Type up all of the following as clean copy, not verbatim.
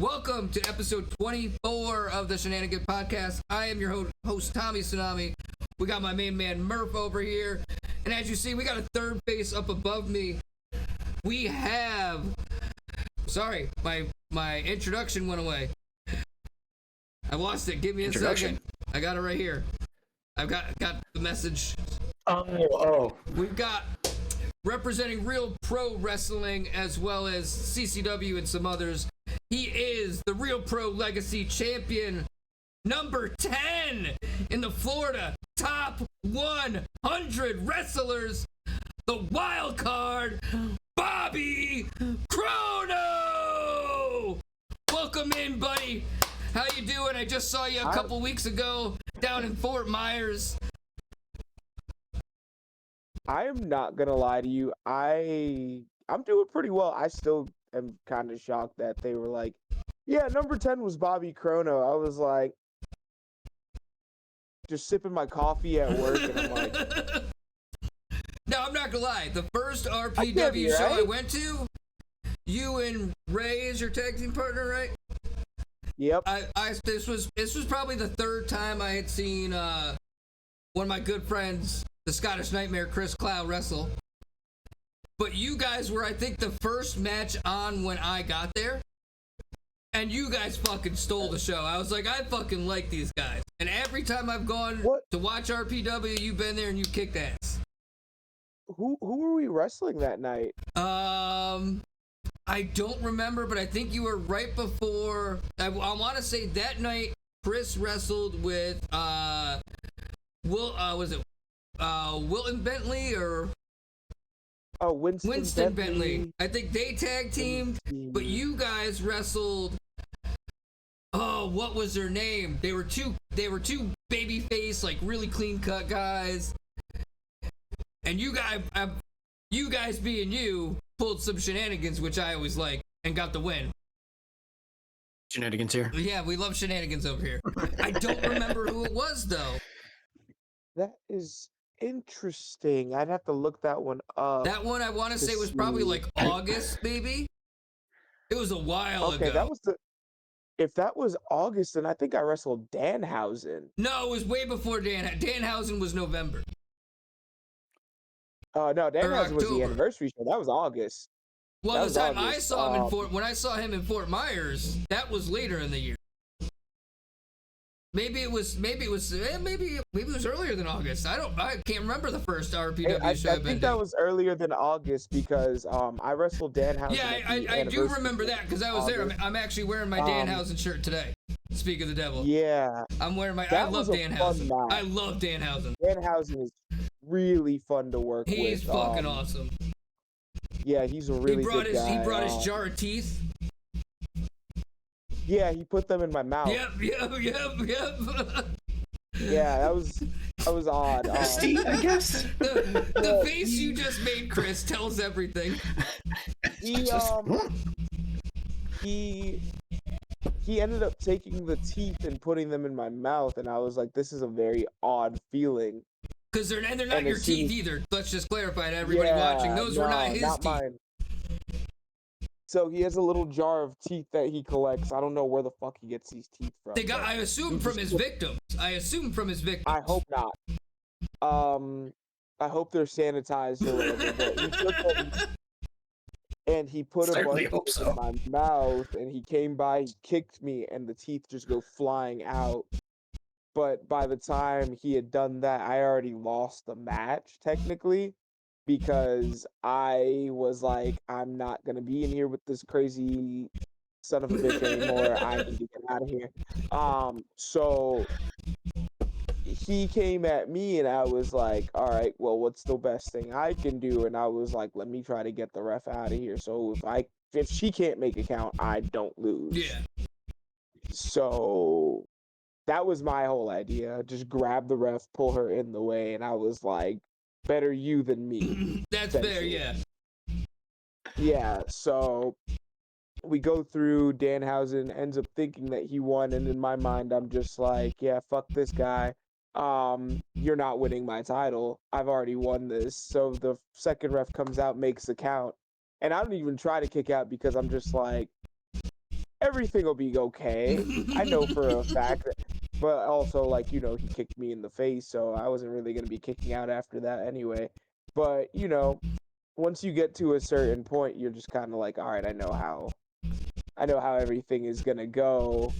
Welcome to episode 24 of the Shenanigans Podcast. I am your host, Tommy Tsunami. We got my main man, Murph, over here. And as you see, we got a third face up above me. We have... Sorry, my introduction went away. I lost it. Give me a second. I got it right here. I've got the message. Oh. We've got representing Real Pro Wrestling as well as CCW and some others. He is the Real Pro Legacy Champion, number 10 in the Florida Top 100 Wrestlers, the Wildcard, Bobby Chrono! Welcome in, buddy. How you doing? I just saw you a couple weeks ago down in Fort Myers. I am not gonna lie to you. I'm doing pretty well. I still am kind of shocked that they were like, yeah, number 10 was Bobby Chrono. I was like, just sipping my coffee at work, and I'm like... No, I'm not gonna lie. The first RPW show I went to, you and Ray is your tag team partner, right? Yep. This was probably the third time I had seen one of my good friends, the Scottish Nightmare, Chris Clow, wrestle. But you guys were, I think, the first match on when I got there. And you guys fucking stole the show. I was like, I fucking like these guys. And every time I've gone to watch RPW, you've been there and you kicked ass. Who were we wrestling that night? I don't remember, but I think you were right before. I want to say that night, Chris wrestled with, was it Wilton Bentley or... Oh, Winston Bentley. I think they tag teamed, but you guys wrestled. Oh, what was their name? They were two baby face, like really clean cut guys. And you guys being you pulled some shenanigans, which I always like, and got the win. Shenanigans here. Yeah, we love shenanigans over here. I don't remember who it was though. That is interesting. I'd have to look that one up. That one I want to say was probably like August, maybe. It was a while ago. Okay, if that was August, then I think I wrestled Danhausen. No, it was way before Danhausen was November. No, Danhausen was the anniversary show. That was August. Well, the time I saw him when I saw him in Fort Myers, that was later in the year. Maybe it was earlier than August. I can't remember the first RPW show. I think that was earlier than August because I wrestled Danhausen. Yeah, I do remember that because I was there. I'm actually wearing my Danhausen shirt today. Speak of the devil. Yeah, I'm wearing my. I love Danhausen. I love Danhausen. Danhausen is really fun to work with. He's fucking awesome. Yeah, he's a really good guy. He brought his jar of teeth. Yeah, he put them in my mouth. Yep. Yeah, that was odd. I guess. The face you just made, Chris, tells everything. He ended up taking the teeth and putting them in my mouth, and I was like, this is a very odd feeling. Because they're not your teeth either. Let's just clarify to everybody watching. Those were not his teeth. Mine. So he has a little jar of teeth that he collects. I don't know where the fuck he gets these teeth from. I assume from his victims. I hope not. I hope they're sanitized or whatever. But he took them and he put a bunch of them in my mouth, and he came by, he kicked me, and the teeth just go flying out. But by the time he had done that, I already lost the match, technically. Because I was like, I'm not going to be in here with this crazy son of a bitch anymore. I need to get out of here. So he came at me and I was like, all right, well, what's the best thing I can do? And I was like, let me try to get the ref out of here. So if she can't make a count, I don't lose. Yeah. So that was my whole idea. Just grab the ref, pull her in the way. And I was like, better you than me. That's fair, yeah. Yeah, so we go through. Danhausen ends up thinking that he won, and in my mind, I'm just like, yeah, fuck this guy. You're not winning my title. I've already won this. So the second ref comes out, makes the count, and I don't even try to kick out because I'm just like, everything will be okay. I know for a fact that, but also, like, you know, he kicked me in the face, so I wasn't really going to be kicking out after that anyway. But, you know, once you get to a certain point, you're just kind of like, all right, I know how everything is going to go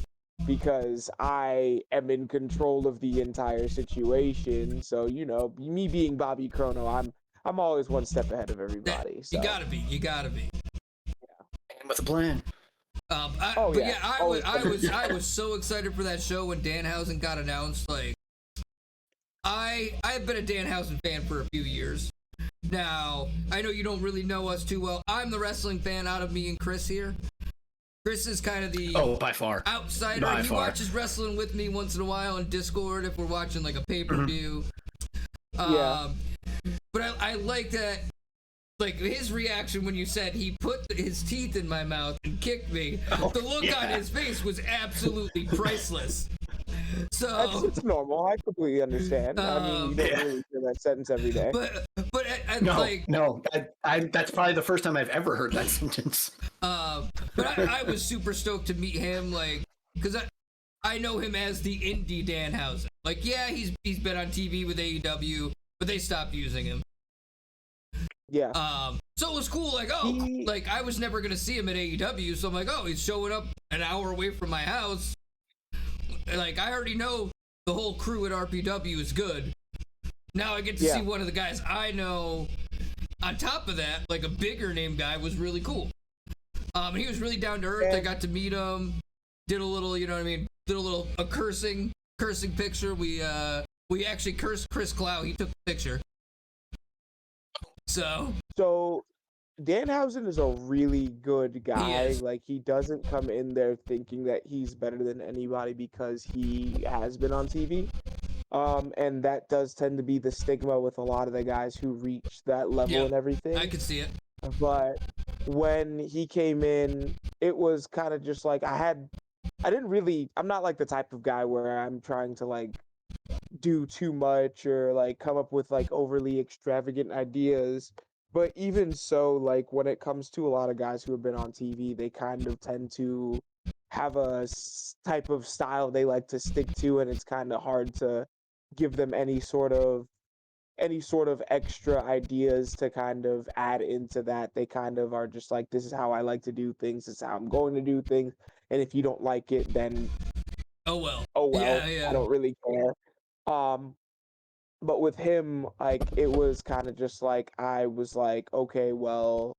because I am in control of the entire situation. So, you know, me being Bobby Chrono, I'm always one step ahead of everybody. So. You gotta be. And with a plan. I was so excited for that show when Danhausen got announced. Like, I've been a Danhausen fan for a few years. Now, I know you don't really know us too well. I'm the wrestling fan out of me and Chris here. Chris is kind of the by far outsider. He watches wrestling with me once in a while on Discord if we're watching like a pay-per-view. Yeah. But I like that, like, his reaction when you said he put his teeth in my mouth and kicked me. The look on his face was absolutely priceless. So it's normal. I completely understand. I mean, you don't really hear that sentence every day. But that's probably the first time I've ever heard that sentence. But I was super stoked to meet him, like, because I know him as the indie Danhausen. Like, yeah, he's been on TV with AEW, but they stopped using him. Yeah. So it was cool. Like, like, I was never gonna see him at AEW, so I'm like, oh, he's showing up an hour away from my house. Like, I already know the whole crew at RPW is good. Now I get to see one of the guys I know. On top of that, like, a bigger name guy was really cool. He was really down to earth. I got to meet him. Did a little, you know what I mean? Did a little cursing picture. We actually cursed Chris Clow. He took the picture. So Danhausen is a really good guy. Like, he doesn't come in there thinking that he's better than anybody because he has been on TV. And that does tend to be the stigma with a lot of the guys who reach that level and everything. I could see it. But when he came in, it was kind of just like I'm not like the type of guy where I'm trying to, like, do too much or, like, come up with, like, overly extravagant ideas. But even so, like, when it comes to a lot of guys who have been on TV, they kind of tend to have a type of style they like to stick to, and it's kind of hard to give them any sort of extra ideas to kind of add into that. They kind of are just like, this is how I like to do things, this is how I'm going to do things, and if you don't like it, then oh well. I don't really care. But with him, like, it was kind of just like, I was like, okay, well,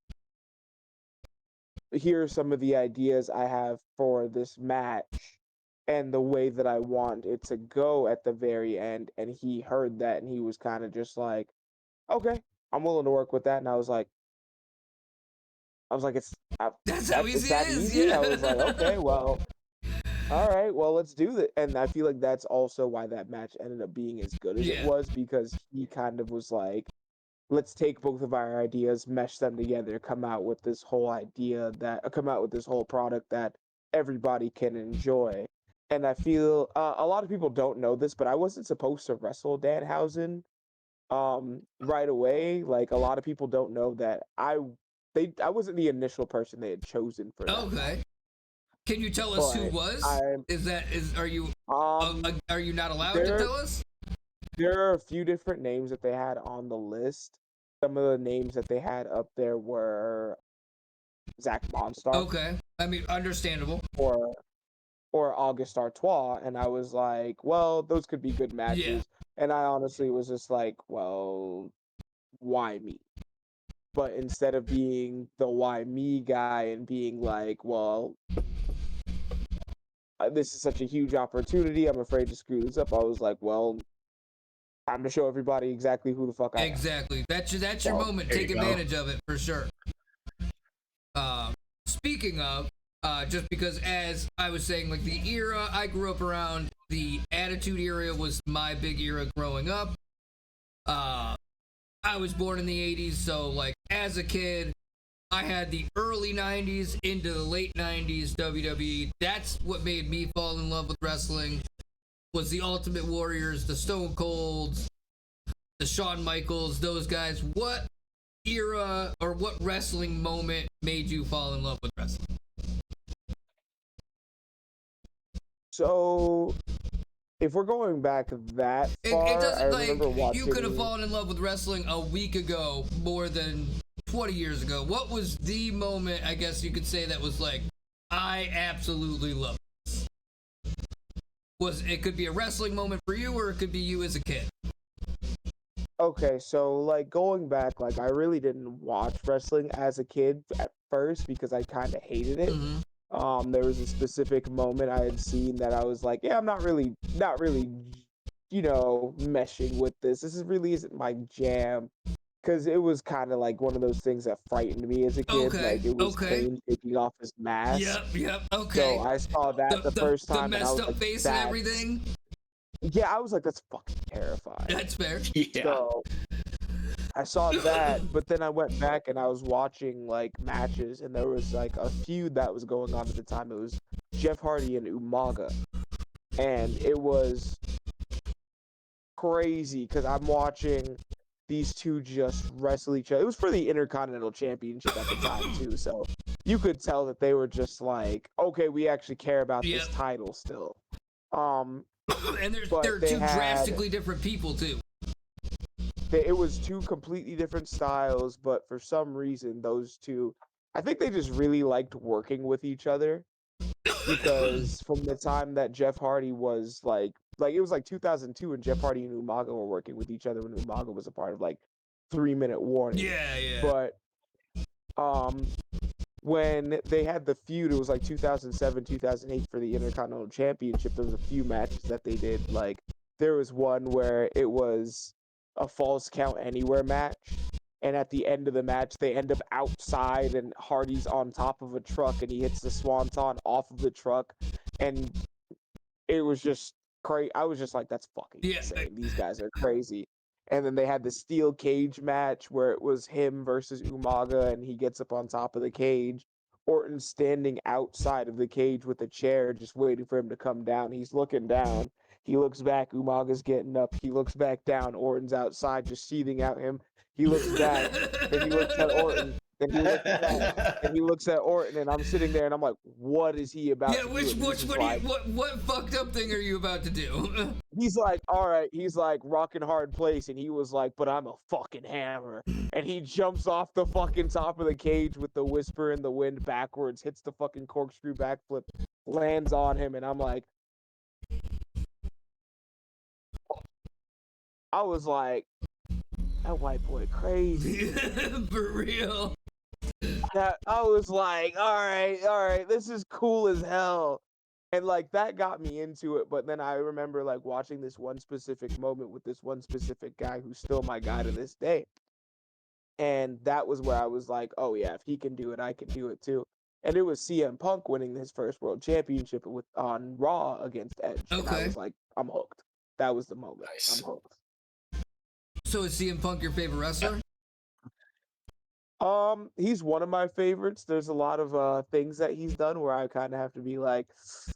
here are some of the ideas I have for this match and the way that I want it to go at the very end. And he heard that, and he was kind of just like, okay, I'm willing to work with that. And I was like, that's how easy it is. Yeah. I was like, okay, well, all right, well, let's do that. And I feel like that's also why that match ended up being as good as it was, because he kind of was like, let's take both of our ideas, mesh them together, come out with this whole product that everybody can enjoy. And I feel a lot of people don't know this, but I wasn't supposed to wrestle Danhausen right away. Like, a lot of people don't know that I wasn't the initial person they had chosen for that. Okay. Can you tell us who was? Are you not allowed to tell us? There are a few different names that they had on the list. Some of the names that they had up there were Zach Monstar. Okay. I mean, understandable. Or August Artois, and I was like, well, those could be good matches. Yeah. And I honestly was just like, well, why me? But instead of being the why me guy and being like, well, this is such a huge opportunity, I'm afraid to screw this up, I was like, well, time to show everybody exactly who the fuck I am. Exactly. That's your moment. Take advantage of it, for sure. Speaking of, just because, as I was saying, like, the era I grew up around, the Attitude Era was my big era growing up. I was born in the 80s, so, like, as a kid, I had the early 90s into the late 90s WWE. That's what made me fall in love with wrestling, was the Ultimate Warriors, the Stone Colds, the Shawn Michaels, those guys. What era or what wrestling moment made you fall in love with wrestling? So, if we're going back that far, it doesn't, I like, remember watching... you could have fallen in love with wrestling a week ago more than 20 years ago. What was the moment, I guess you could say, that was like, I absolutely love this? It could be a wrestling moment for you, or it could be you as a kid. Okay, so, like, going back, like, I really didn't watch wrestling as a kid at first because I kind of hated it. Mm-hmm. There was a specific moment I had seen that I was like, yeah, I'm not really, you know, meshing with this. This really isn't my jam. Because it was kind of like one of those things that frightened me as a kid. Okay, Like, it was Kane taking off his mask. Yep, okay. So I saw that the first time, the and I messed was up like, face and everything. Yeah, I was like, that's fucking terrifying. That's fair. Yeah. So I saw that, but then I went back and I was watching like matches, and there was like a feud that was going on at the time. It was Jeff Hardy and Umaga, and it was crazy because I'm watching these two just wrestle each other. It was for the Intercontinental Championship at the time too, so you could tell that they were just like, okay, we actually care about this title still. And they're two drastically different people too. It was two completely different styles, but for some reason those two, I think they just really liked working with each other, because from the time that Jeff Hardy was like it was like 2002, and Jeff Hardy and Umaga were working with each other when Umaga was a part of like 3 Minute Warning. Yeah. But when they had the feud, it was like 2007, 2008 for the Intercontinental Championship. There was a few matches that they did. Like, there was one where it was a Falls Count Anywhere match, and at the end of the match, they end up outside, and Hardy's on top of a truck, and he hits the Swanton off of the truck, and it was just crazy. I was just like, that's fucking insane. These guys are crazy. And then they had the steel cage match where it was him versus Umaga, and he gets up on top of the cage. Orton's standing outside of the cage with a chair, just waiting for him to come down. He's looking down. He looks back. Umaga's getting up. He looks back down. Orton's outside, just seething out him. He looks back, and he looks at Orton. And he looks back, and he looks at Orton, and I'm sitting there, and I'm like, what is he about to do? What fucked up thing are you about to do? He's like, all right. He's like, rocking hard place, and he was like, but I'm a fucking hammer. And he jumps off the fucking top of the cage with the whisper in the wind backwards, hits the fucking corkscrew backflip, lands on him, and I'm like, I was like, that white boy crazy. For real. I was like, all right, this is cool as hell. And like, that got me into it. But then I remember like watching this one specific moment with this one specific guy who's still my guy to this day. And that was where I was like, oh yeah, if he can do it, I can do it too. And it was CM Punk winning his first world championship on Raw against Edge. Okay. And I was like, I'm hooked. That was the moment. Nice. I'm hooked. So is CM Punk your favorite wrestler? He's one of my favorites. There's a lot of things that he's done where I kind of have to be like,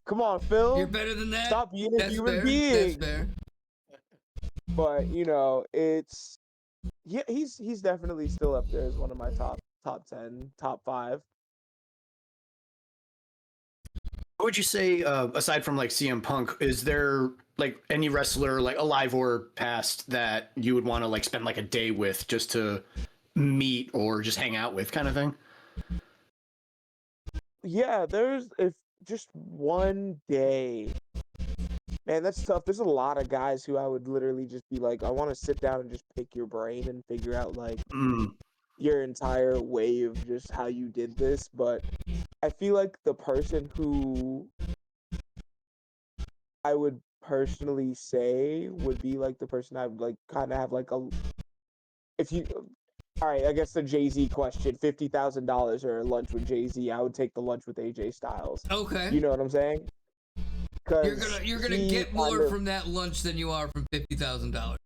come on, Phil. You're better than that. Stop being a human being. That's fair. But you know, he's definitely still up there as one of my top 10, top 5. What would you say, aside from like CM Punk, is there like any wrestler, like alive or past, that you would want to like spend like a day with just to meet or just hang out with, kind of thing? Yeah, if just one day. Man, that's tough. There's a lot of guys who I would literally just be like, I want to sit down and just pick your brain and figure out like your entire way of just how you did this. But I feel like the person who I would personally say would be like the person I would like kind of have like all right, I guess the Jay-Z question, $50,000 or a lunch with Jay-Z, I would take the lunch with AJ Styles. Okay. You know what I'm saying? You're gonna get more from that lunch than you are from $50,000.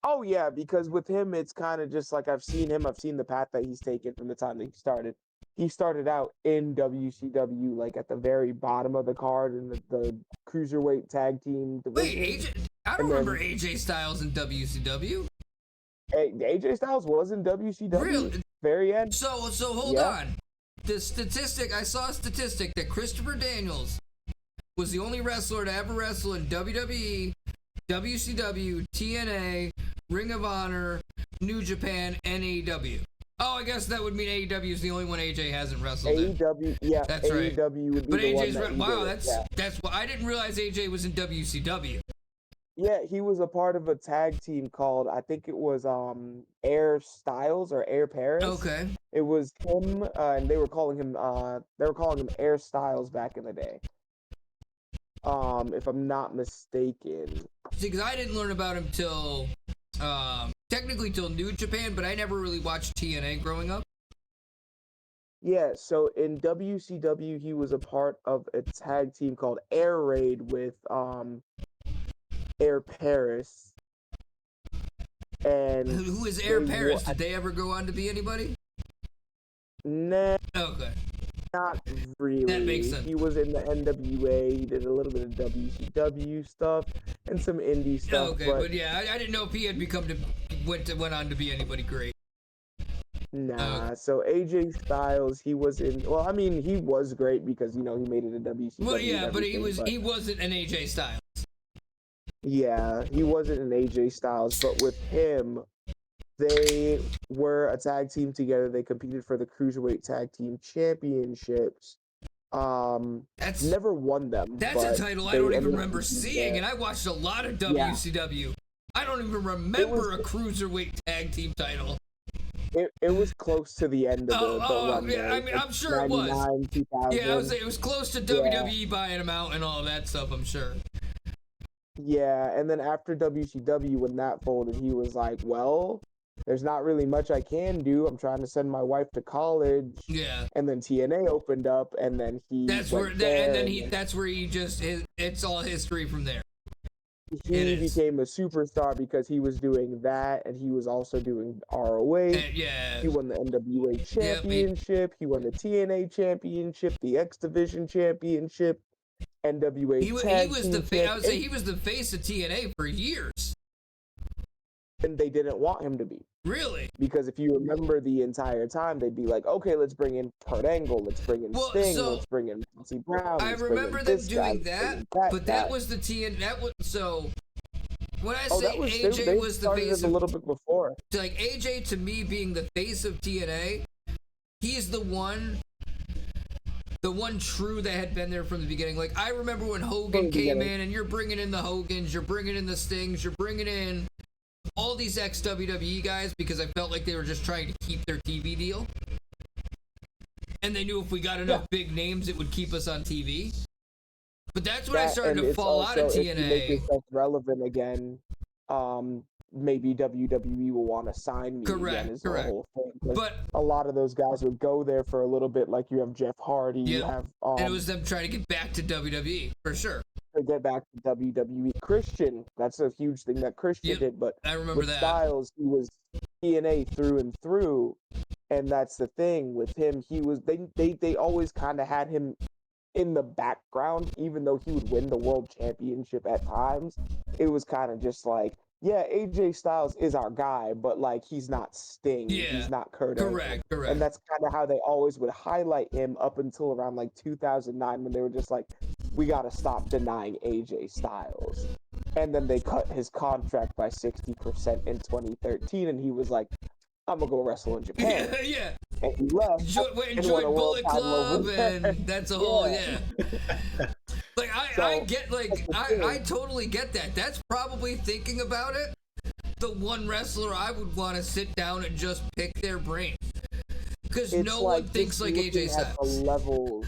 Oh yeah, because with him, it's kind of just like I've seen the path that he's taken from the time that he started. He started out in WCW, like at the very bottom of the card in the cruiserweight tag team division. Wait, I don't remember AJ Styles in WCW. AJ Styles was in WCW. Really? Very end. So hold on. I saw a statistic that Christopher Daniels was the only wrestler to ever wrestle in WWE, WCW, TNA, Ring of Honor, New Japan, and AEW. Oh, I guess that would mean AEW is the only one AJ hasn't wrestled in. AEW, yeah, that's right. AEW would be but the AJ's one that wow, did it, that's why I didn't realize AJ was in WCW. Yeah, he was a part of a tag team called, I think it was Air Styles or Air Paris. Okay. It was him, and they were calling him Air Styles back in the day. If I'm not mistaken. See, because I didn't learn about him till technically till New Japan, but I never really watched TNA growing up. Yeah, so in WCW he was a part of a tag team called Air Raid with Air Paris. And who is Air Paris? Did they ever go on to be anybody? Nah. Okay. Not really. That makes sense. He was in the NWA. He did a little bit of WCW stuff and some indie stuff. Okay, but yeah, I didn't know if he had went on to be anybody great. Nah. So AJ Styles, he was in. Well, I mean, he was great because he made it in WCW. Well, yeah, but he wasn't an AJ Styles. Yeah, he wasn't an AJ Styles, but with him, they were a tag team together. They competed for the Cruiserweight Tag Team Championships. Never won them. That's a title I don't even remember seeing, and I watched a lot of WCW. Yeah. I don't even remember a Cruiserweight Tag Team title. It was close to the end of the run. Yeah, I mean, I'm sure it was. 2000. Yeah, it was close to WWE buying them out and all that stuff, I'm sure. Yeah, and then after WCW, when that folded, he was like, well, there's not really much I can do. I'm trying to send my wife to college. Yeah. And then TNA opened up, and then he that's where he just it's all history from there. He became a superstar because he was doing that, and he was also doing ROH. Yeah. He won the NWA Championship. He won the TNA Championship, the X Division Championship, NWA he was the face of TNA for years. And they didn't want him to be. Really? Because if you remember the entire time, they'd be like, okay, let's bring in Kurt Angle, let's bring in Sting, let's bring in Nancy Brown. I remember them doing that, but that was the TNA. That was so. When I say AJ was the face a little bit before, like AJ to me being the face of TNA, he's the one true that had been there from the beginning. Like I remember when Hogan came in, and you're bringing in the Hogans, you're bringing in the Stings, you're bringing in all these ex-WWE guys because I felt like they were just trying to keep their TV deal. And they knew if we got enough big names, it would keep us on TV. But that's when I started to fall out of TNA. If you make yourself relevant again, maybe WWE will want to sign me again is the whole thing. But a lot of those guys would go there for a little bit, like you have Jeff Hardy, you have... and it was them trying to get back to WWE, for sure. To get back to WWE. Christian, that's a huge thing that Christian did, but I remember with Styles, he was TNA through and through, and that's the thing with him. He was they always kind of had him in the background, even though he would win the world championship at times. It was kind of just like, yeah, AJ Styles is our guy, but like he's not Sting, he's not Kurt Angle. Correct. And that's kind of how they always would highlight him up until around like 2009 when they were just like, we got to stop denying AJ Styles. And then they cut his contract by 60% in 2013, and he was like, I'm going to go wrestle in Japan. Yeah. And he left. Enjoy Bullet Club, and that's a whole, Like, I totally get that. That's probably, thinking about it, the one wrestler I would want to sit down and just pick their brain. Because no one thinks like AJ Styles.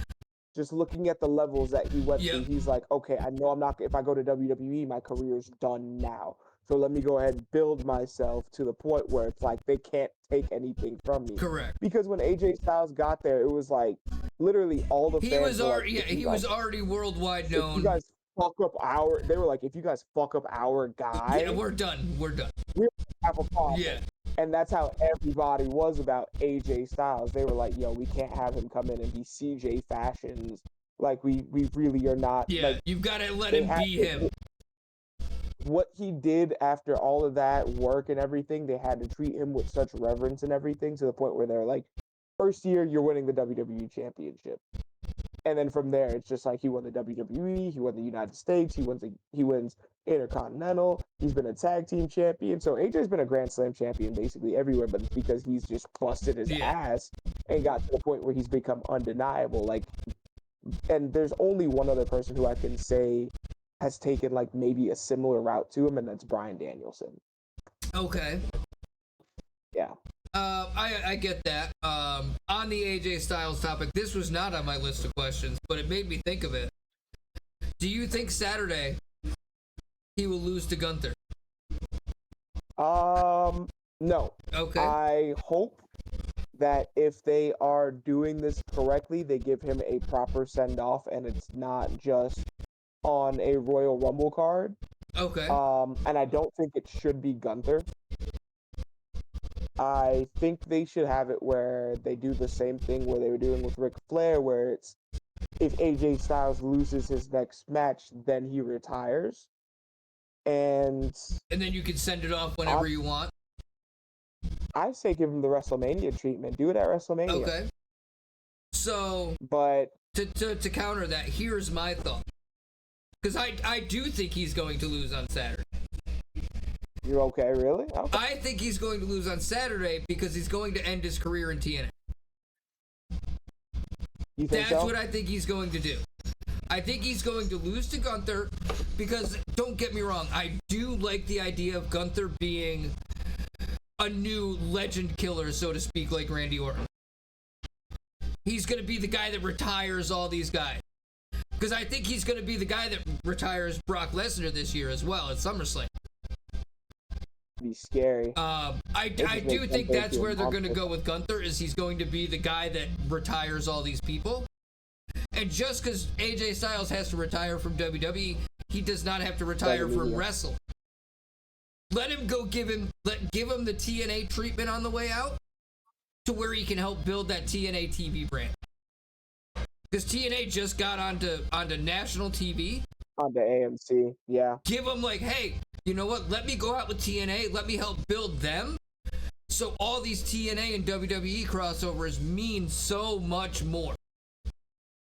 Just looking at the levels that he went through, he's like, okay, I know I'm not, if I go to WWE, my career's done now. So let me go ahead and build myself to the point where it's like they can't take anything from me. Correct. Because when AJ Styles got there, it was like literally all the fans he was already worldwide known. If you guys fuck up they were like, if you guys fuck up our guy, we're done. We have a problem. Yeah. And that's how everybody was about AJ Styles. They were like, yo, we can't have him come in and be CJ Fashions. Like, we really are not. Yeah, like, you've got to let him be him. What he did after all of that work and everything, they had to treat him with such reverence and everything to the point where they're like, first year, you're winning the WWE Championship. And then from there, it's just like he won the WWE, he won the United States, he wins Intercontinental, he's been a tag team champion. So AJ's been a Grand Slam champion basically everywhere, but it's because he's just busted his ass and got to the point where he's become undeniable. Like, and there's only one other person who I can say has taken like maybe a similar route to him, and that's Bryan Danielson. Okay. Yeah. I get that. On the AJ Styles topic, this was not on my list of questions, but it made me think of it. Do you think Saturday he will lose to Gunther? No. Okay. I hope that if they are doing this correctly, they give him a proper send-off, and it's not just on a Royal Rumble card. Okay. And I don't think it should be Gunther. I think they should have it where they do the same thing where they were doing with Ric Flair, where it's if AJ Styles loses his next match, then he retires. And then you can send it off whenever you want. I say give him the WrestleMania treatment. Do it at WrestleMania. Okay. So, but to counter that, here's my thought. Because I do think he's going to lose on Saturday. You're okay, really? Okay. I think he's going to lose on Saturday because he's going to end his career in TNA. You think That's so? what I think he's going to do. I think he's going to lose to Gunther because, don't get me wrong, I do like the idea of Gunther being a new legend killer, so to speak, like Randy Orton. He's going to be the guy that retires all these guys. Because I think he's going to be the guy that retires Brock Lesnar this year as well at SummerSlam. Be scary. I do think that's where they're going to go with Gunther, is he's going to be the guy that retires all these people. And just because AJ Styles has to retire from WWE, he does not have to retire from wrestling. Let him go give him the TNA treatment on the way out to where he can help build that TNA TV brand. Because TNA just got onto national TV. Onto AMC, yeah. Give them like, hey, you know what? Let me go out with TNA. Let me help build them. So all these TNA and WWE crossovers mean so much more.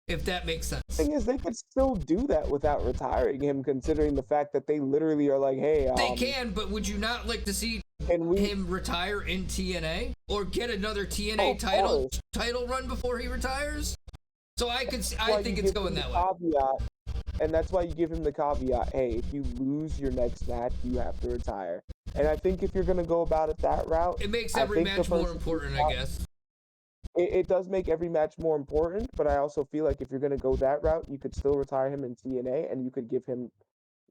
If that makes sense. The thing is, they could still do that without retiring him, considering the fact that they literally are like, hey, they can, but would you not like to see him retire in TNA or get another TNA title run before he retires? So I think it's going that way. Caveat, and that's why you give him the caveat, hey, if you lose your next match, you have to retire. And I think if you're going to go about it that route, it makes every match more important, I guess. It does make every match more important, but I also feel like if you're going to go that route, you could still retire him in TNA, and you could give him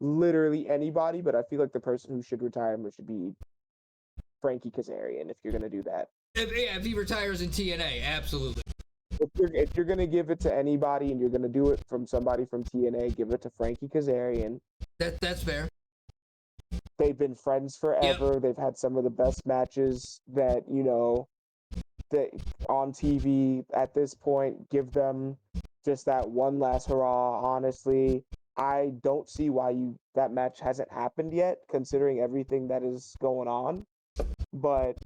literally anybody, but I feel like the person who should retire him should be Frankie Kazarian, if you're going to do that. If he retires in TNA, absolutely. If you're going to give it to anybody and you're going to do it from somebody from TNA, give it to Frankie Kazarian. That's fair. They've been friends forever. Yep. They've had some of the best matches that, that on TV at this point. Give them just that one last hurrah. Honestly, I don't see why that match hasn't happened yet, considering everything that is going on. But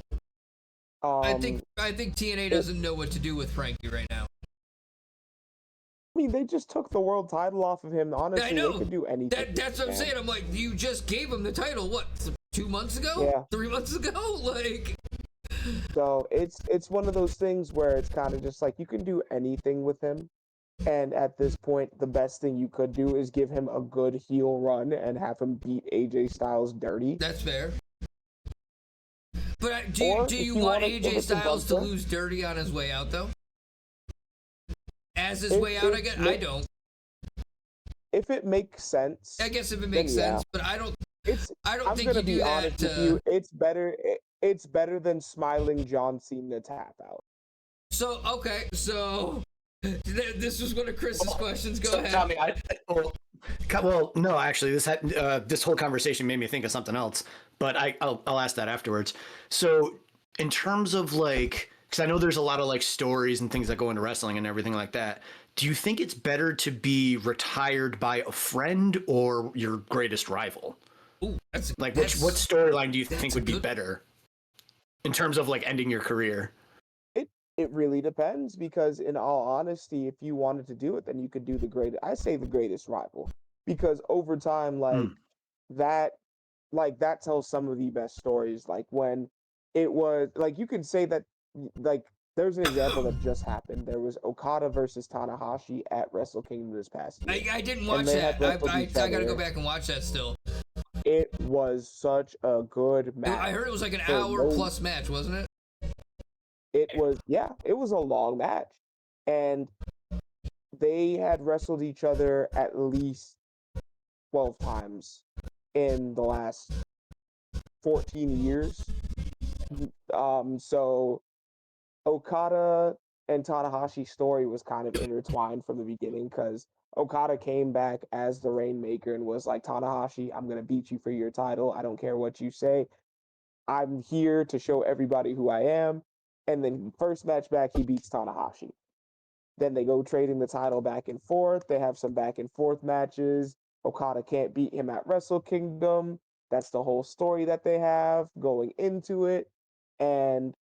I think TNA doesn't know what to do with Frankie right now. I mean, they just took the world title off of him. Honestly, they could do anything. That's what I'm saying. I'm like, you just gave him the title, what, 2 months ago? Yeah. 3 months ago? Like... So it's one of those things where it's kind of just like you can do anything with him. And at this point, the best thing you could do is give him a good heel run and have him beat AJ Styles dirty. That's fair. But do you want AJ Styles to lose dirty on his way out, though? As his way out, I don't. If it makes sense. I guess if it makes sense, but I don't think you do that. You, it's better. It's better than smiling John Cena tap out. So this was one of Chris's questions. Go ahead. Tommy, well, no, actually, this whole conversation made me think of something else, but I'll ask that afterwards. So, in terms of because I know there's a lot of stories and things that go into wrestling and everything like that. Do you think it's better to be retired by a friend or your greatest rival? Ooh, what storyline do you think would be better in terms of ending your career? It really depends because, in all honesty, if you wanted to do it, then you could do I say the greatest rival, because over time, that, that tells some of the best stories. Like when it was like you could say that, like there's an example that just happened. There was Okada versus Tanahashi at Wrestle Kingdom this past year, I didn't and watch they that. had wrestled I each gotta go other. back and watch that still. It was such a good match. I heard it was like an for hour plus match, wasn't it? It was, yeah, it was a long match, and they had wrestled each other at least 12 times in the last 14 years. So Okada and Tanahashi's story was kind of intertwined from the beginning, because Okada came back as the Rainmaker and was like, Tanahashi, I'm going to beat you for your title. I don't care what you say. I'm here to show everybody who I am. And then first match back, he beats Tanahashi. Then they go trading the title back and forth. They have some back and forth matches. Okada can't beat him at Wrestle Kingdom. That's the whole story that they have going into it. And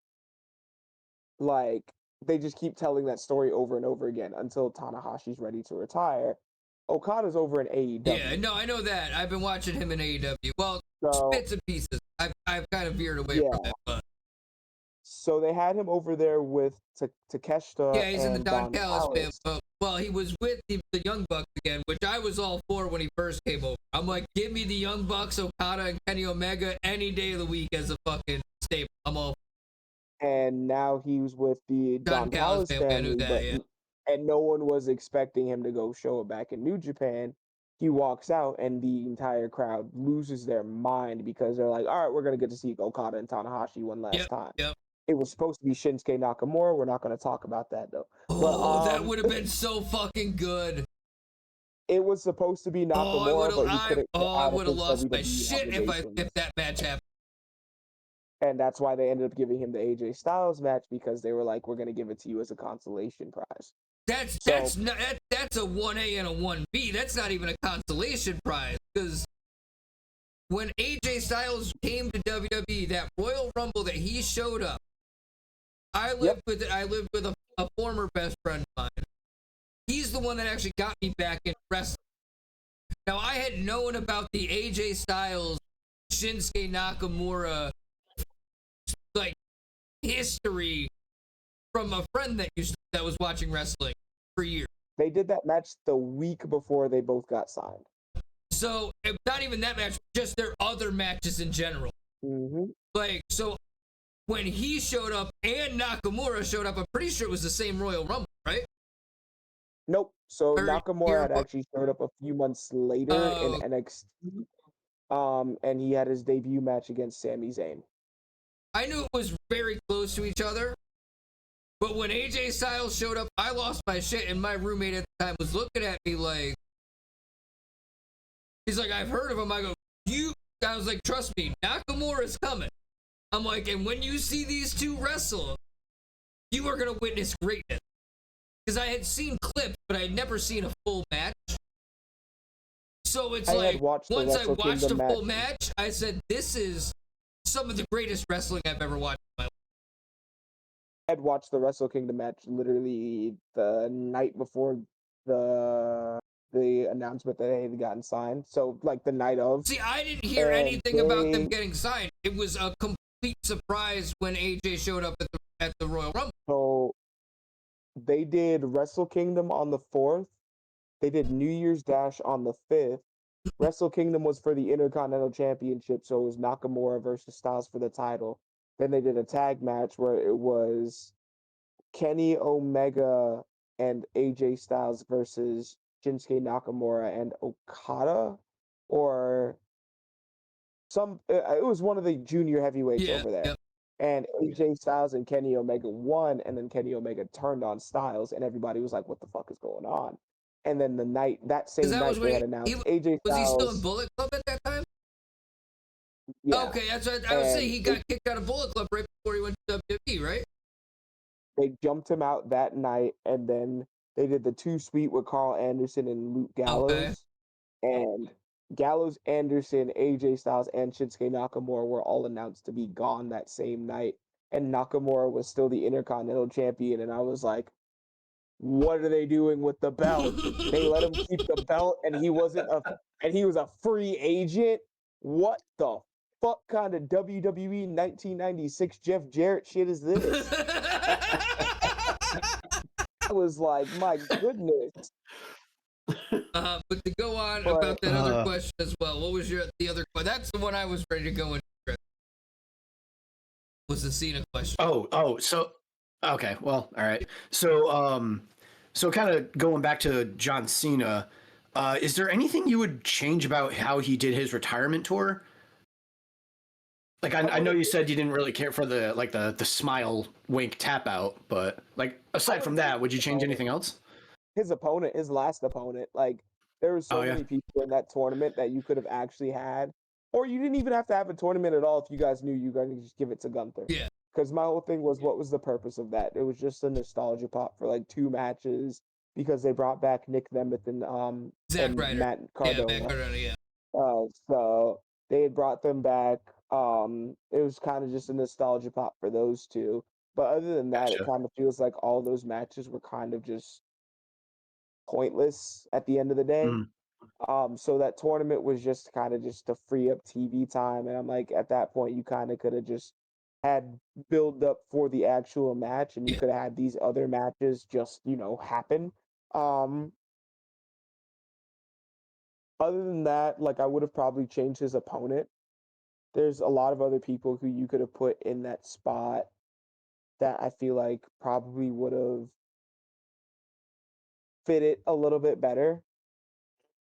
like they just keep telling that story over and over again until Tanahashi's ready to retire. Okada's over in AEW. Yeah, no, I know that. I've been watching him in AEW. Well, bits and pieces. I've kind of veered away from it, but so they had him over there with Takeshita. Yeah, he's in the Don Callis band, but well, he was with the Young Bucks again, which I was all for when he first came over. I'm like, give me the Young Bucks, Okada, and Kenny Omega any day of the week as a fucking staple. I'm all. And now he's with the Don Callis family, and no one was expecting him to go show it back in New Japan. He walks out, and the entire crowd loses their mind because they're like, all right, we're going to get to see Okada and Tanahashi one last time. Yep. It was supposed to be Shinsuke Nakamura. We're not going to talk about that, though. Oh, that would have been so fucking good. It was supposed to be Nakamura, but he couldn't. I would have lost my shit if that match happened. And that's why they ended up giving him the AJ Styles match, because they were like, we're going to give it to you as a consolation prize. That's a 1A and a 1B. That's not even a consolation prize, because when AJ Styles came to WWE, that Royal Rumble that he showed up, I lived with a former best friend of mine. He's the one that actually got me back in wrestling. Now, I had known about the AJ Styles, Shinsuke Nakamura, like, history from a friend that was watching wrestling for years. They did that match the week before they both got signed. So, not even that match, just their other matches in general. Mm-hmm. Like, so when he showed up and Nakamura showed up, I'm pretty sure it was the same Royal Rumble, right? Nope. So Nakamura had actually showed up a few months later in NXT. And he had his debut match against Sami Zayn. I knew it was very close to each other, but when AJ Styles showed up, I lost my shit, and my roommate at the time was looking at me like, he's like, I've heard of him. I go, I was like, trust me, Nakamura's coming. I'm like, and when you see these two wrestle, you are going to witness greatness. Because I had seen clips, but I had never seen a full match. So it's like, once I watched a full match, I said, this is some of the greatest wrestling I've ever watched in my life. I had watched the Wrestle Kingdom match literally the night before the announcement that they had gotten signed. So, like, the night of. See, I didn't hear anything about them getting signed. It was a complete surprise when AJ showed up at the Royal Rumble. So, they did Wrestle Kingdom on the 4th. They did New Year's Dash on the 5th. Wrestle Kingdom was for the Intercontinental Championship, so it was Nakamura versus Styles for the title. Then they did a tag match where it was Kenny Omega and AJ Styles versus Shinsuke Nakamura and Okada, or it was one of the junior heavyweights over there. Yep. And AJ Styles and Kenny Omega won, and then Kenny Omega turned on Styles, and everybody was like, what the fuck is going on? And then that same night they had announced AJ Styles. Was he still in Bullet Club at that time? Yeah. Okay, that's what I was saying. He got kicked out of Bullet Club right before he went to WWE, right? They jumped him out that night, and then they did the 2 Sweet with Carl Anderson and Luke Gallows. Okay. And Gallows, Anderson, AJ Styles, and Shinsuke Nakamura were all announced to be gone that same night. and Nakamura was still the Intercontinental Champion, and I was like, what are they doing with the belt? They let him keep the belt, and he was a free agent. What the fuck kind of WWE 1996 Jeff Jarrett shit is this? I was like, my goodness. But to go on about that other question as well, what was the other question? That's the one I was ready to go into. Was the Cena question? So okay, well, all right. So kind of going back to John Cena, is there anything you would change about how he did his retirement tour? Like I know you said you didn't really care for the smile wink tap out, but like aside from that, would you change anything else? His last opponent, like there were so many people in that tournament that you could have actually had, or you didn't even have to have a tournament at all if you guys knew you were going to just give it to Gunther. Yeah. Because my whole thing was, what was the purpose of that? It was just a nostalgia pop for like 2 matches because they brought back Nick Nemeth and Matt Cardona. Yeah, Matt Cardona, yeah. So they had brought them back. It was kind of just a nostalgia pop for those two. But other than that, it kind of feels like all those matches were kind of just pointless at the end of the day. So that tournament was just kind of just to free up TV time. And I'm like, at that point, you kind of could have just had build up for the actual match, and you could have had these other matches just, happen. Other than that, like I would have probably changed his opponent. There's a lot of other people who you could have put in that spot that I feel like probably would have fit it a little bit better.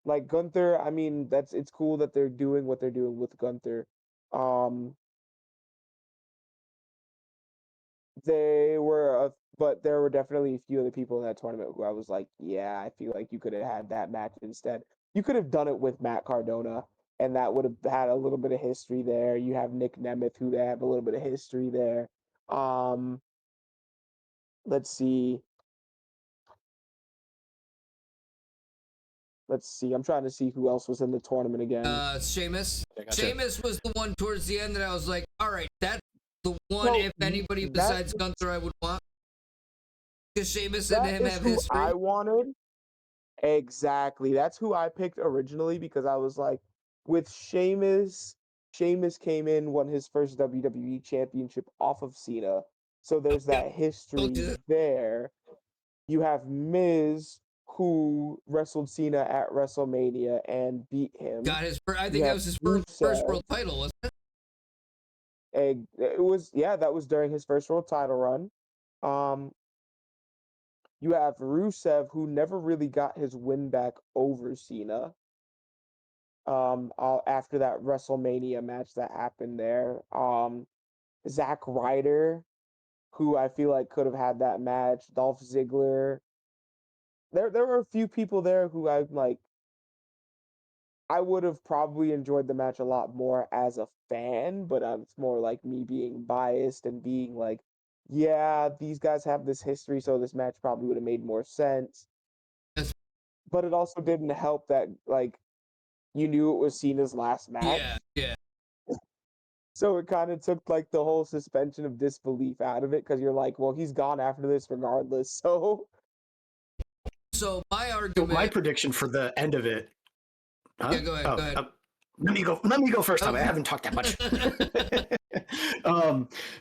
Like Gunther, I mean, it's cool that they're doing what they're doing with Gunther. But there were definitely a few other people in that tournament where I was like, yeah, I feel like you could have had that match instead. You could have done it with Matt Cardona, and that would have had a little bit of history there. You have Nick Nemeth, who they have a little bit of history there. Let's see. I'm trying to see who else was in the tournament again. Sheamus. Sheamus was the one towards the end that I was like, all right, that's the one, if anybody besides Gunther I would want. Because Sheamus and him have history. I wanted. Exactly. That's who I picked originally, because I was like, with Sheamus came in, won his first WWE championship off of Cena. So there's that history there. You have Miz, who wrestled Cena at WrestleMania and beat him. Got his I think that was his first world title, wasn't it? It was, that was during his first world title run. You have Rusev, who never really got his win back over Cena. After that WrestleMania match that happened there. Zack Ryder, who I feel like could have had that match. Dolph Ziggler. There were a few people there who I'm like, I would have probably enjoyed the match a lot more as a fan, but it's more like me being biased and being like, yeah, these guys have this history, so this match probably would have made more sense. But it also didn't help that, like, you knew it was Cena's last match. Yeah. So it kind of took, like, the whole suspension of disbelief out of it, because you're like, well, he's gone after this regardless, so... So my argument... my prediction for the end of it... Huh? Yeah, go ahead. Let me go first, Tom. I haven't talked that much.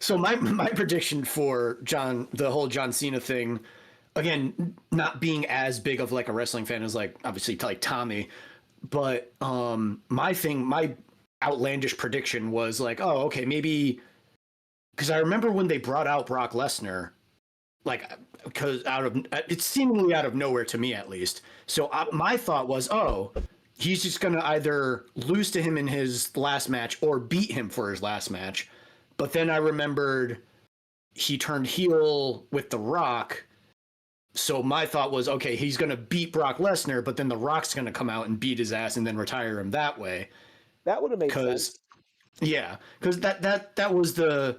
So my prediction for the whole John Cena thing, again, not being as big of like a wrestling fan as like obviously like Tommy, but my outlandish prediction was like, oh, okay, maybe because I remember when they brought out Brock Lesnar, like because it's seemingly out of nowhere to me at least. So my thought was, oh, he's just going to either lose to him in his last match or beat him for his last match. But then I remembered he turned heel with The Rock. So my thought was, okay, he's going to beat Brock Lesnar, but then The Rock's going to come out and beat his ass and then retire him that way. That would have made sense. Yeah, because that was the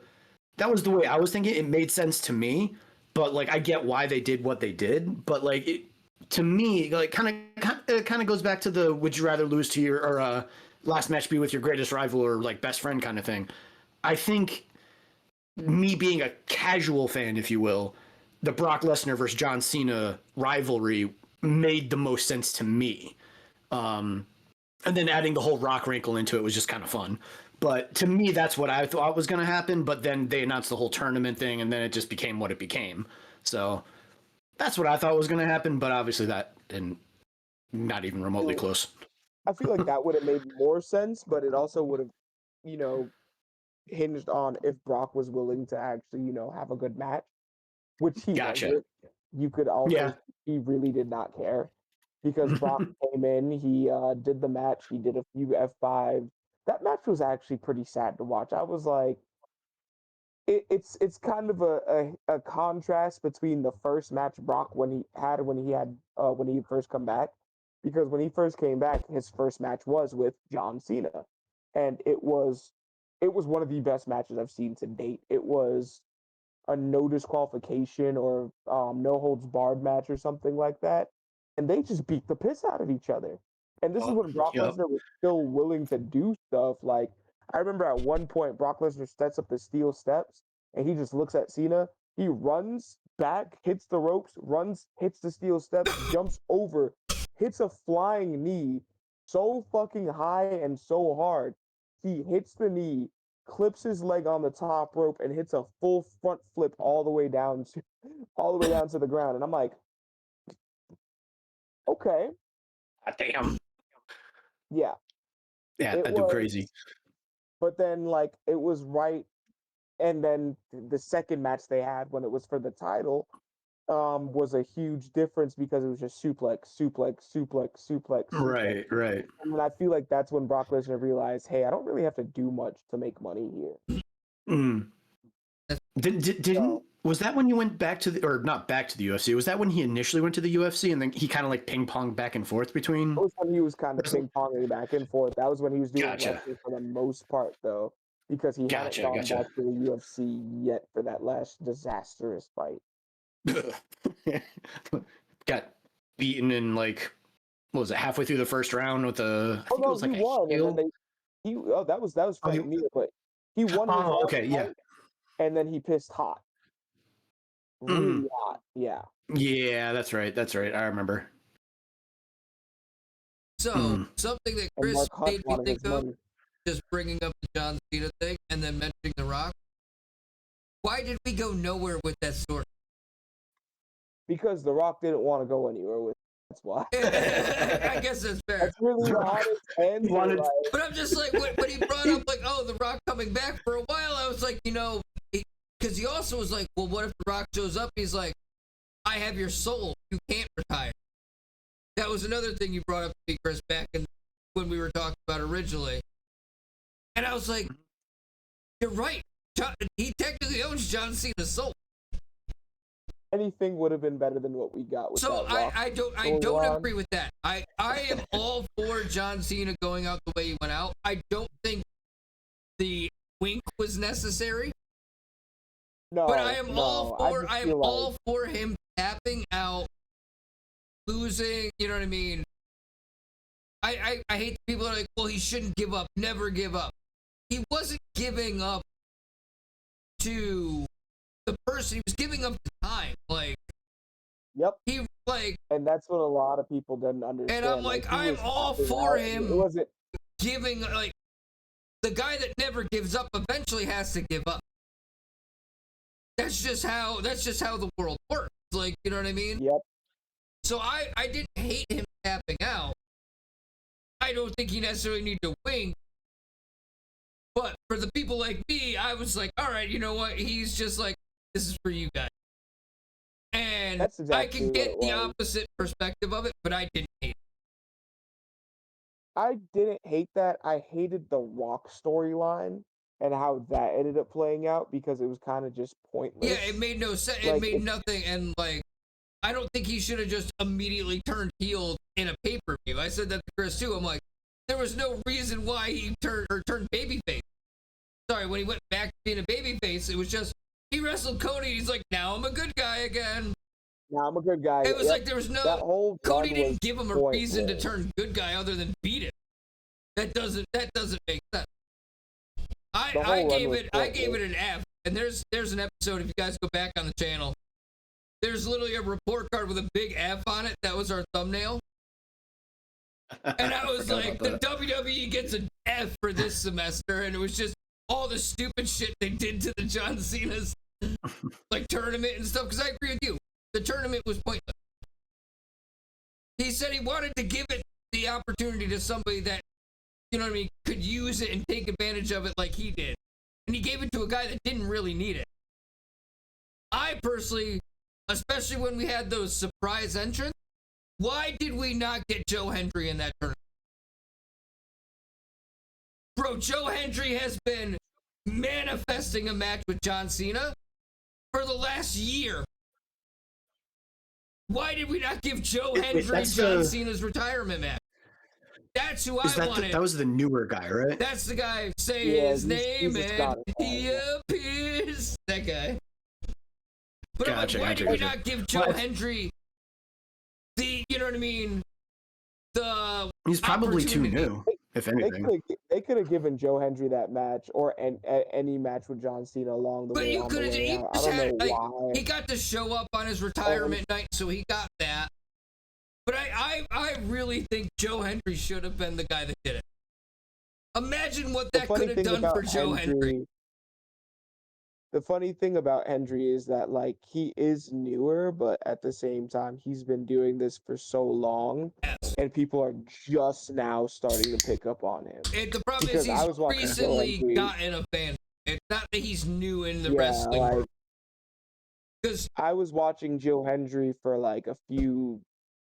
way I was thinking. It made sense to me, but like I get why they did what they did, but like it to me, like kind of goes back to the would you rather lose to your or last match be with your greatest rival or like best friend kind of thing. I think me being a casual fan, if you will, the Brock Lesnar versus John Cena rivalry made the most sense to me. And then adding the whole Rock wrinkle into it was just kind of fun. But to me, that's what I thought was going to happen. But then they announced the whole tournament thing, and then it just became what it became. So that's what I thought was going to happen. But obviously that didn't, not even remotely close. I feel like that would have made more sense, but it also would have, you know, hinged on if Brock was willing to actually, you know, have a good match, which he wasn't. You could also, he really did not care because Brock came in, he did the match, he did a few F5. That match was actually pretty sad to watch. I was like, it's kind of a contrast between the first match Brock when he first come back, because when he first came back, his first match was with John Cena, and it was one of the best matches I've seen to date. It was a no disqualification or no holds barred match or something like that, and they just beat the piss out of each other. And this is when Brock Lesnar was still willing to do stuff. Like, I remember at one point, Brock Lesnar sets up the steel steps, and he just looks at Cena. He runs back, hits the ropes, hits the steel steps, jumps over, hits a flying knee so fucking high and so hard. He hits the knee, clips his leg on the top rope, and hits a full front flip all the way down to the ground. And I'm like, okay. Damn. Yeah. Yeah, that'd do crazy. But then, like, it was right. And then the second match they had when it was for the title was a huge difference because it was just suplex. Right. And I feel like that's when Brock Lesnar realized, hey, I don't really have to do much to make money here. Was that when you went back to or not back to the UFC? Was that when he initially went to the UFC and then he kind of like ping ponged back and forth between? That was when he was kind of ping ponging back and forth. That was when he was doing wrestling for the most part, though, because he hadn't gone back to the UFC yet for that last disastrous fight. Got beaten in like, what was it, halfway through the first round with a. Oh no, he won. And then that was Frank Mir, but he won. And then he pissed hot. Really hot, yeah. Yeah, that's right. I remember. So something that Chris made me think of, just bringing up the John Cena thing and then mentioning The Rock. Why did we go nowhere with that story? Because The Rock didn't want to go anywhere with it. That's why. I guess that's fair. That's really the honest answer. But I'm just like, when he brought up like, oh, The Rock coming back for a while, I was like, you know, because he also was like, well, what if The Rock shows up? He's like, I have your soul. You can't retire. That was another thing you brought up to me, Chris, back when we were talking about originally. And I was like, you're right. He technically owns John Cena's soul. Anything would have been better than what we got with so that I don't agree with that. I am all for John Cena going out the way he went out. I don't think the wink was necessary. No, but I am all for him tapping out, losing, you know what I mean? I hate people that are like, well, he shouldn't give up, never give up. He wasn't giving up to the person, he was giving up the time. Like, yep. He like, and that's what a lot of people didn't understand. And I'm like I'm all for him giving, like, the guy that never gives up eventually has to give up. That's just how the world works. Like, you know what I mean? Yep. So I didn't hate him tapping out. I don't think he necessarily need to wink. But for the people like me, I was like, all right, you know what? He's just like, this is for you guys. And exactly I can get the opposite perspective of it, but I didn't hate it. I didn't hate that. I hated the Rock storyline and how that ended up playing out because it was kind of just pointless. Yeah, it made no sense. It made nothing. And, like, I don't think he should have just immediately turned heel in a pay-per-view. I said that to Chris, too. I'm like, there was no reason why he turned babyface. Sorry, when he went back to being a babyface, it was just, he wrestled Cody, and he's like, now I'm a good guy again. Now I'm a good guy. It was like there was no, Cody didn't give him a reason to turn good guy other than beat him. That doesn't make sense. I gave it an F And there's an episode, if you guys go back on the channel, there's literally a report card with a big F on it. That was our thumbnail. And I was like, the WWE gets an F for this semester. And it was just all the stupid shit they did to the John Cena's like tournament and stuff. Because I agree with you. The tournament was pointless. He said he wanted to give it the opportunity to somebody that, you know what I mean, could use it and take advantage of it like he did. And he gave it to a guy that didn't really need it. I personally, especially when we had those surprise entrants, why did we not get Joe Hendry in that tournament? Bro, Joe Hendry has been manifesting a match with John Cena for the last year. Why did we not give Joe Hendry John Cena's retirement match? That's who I wanted. That was the newer guy, right? That's the guy. Say his name and he appears. That guy. But Gotcha, why did we not give Joe Hendry the, you know what I mean? He's probably too new, if anything. They could have given Joe Hendry that match or any match with John Cena along the way. But you could have. He got to show up on his retirement night, so he got that. But I really think Joe Hendry should have been the guy that did it. Imagine what that could have done for Joe Hendry. The funny thing about Hendry is that, like, he is newer, but at the same time, he's been doing this for so long, and people are just now starting to pick up on him. And the problem is he's recently gotten a fan. It's not that he's new in the wrestling world. Because I was watching Joe Hendry for like a few.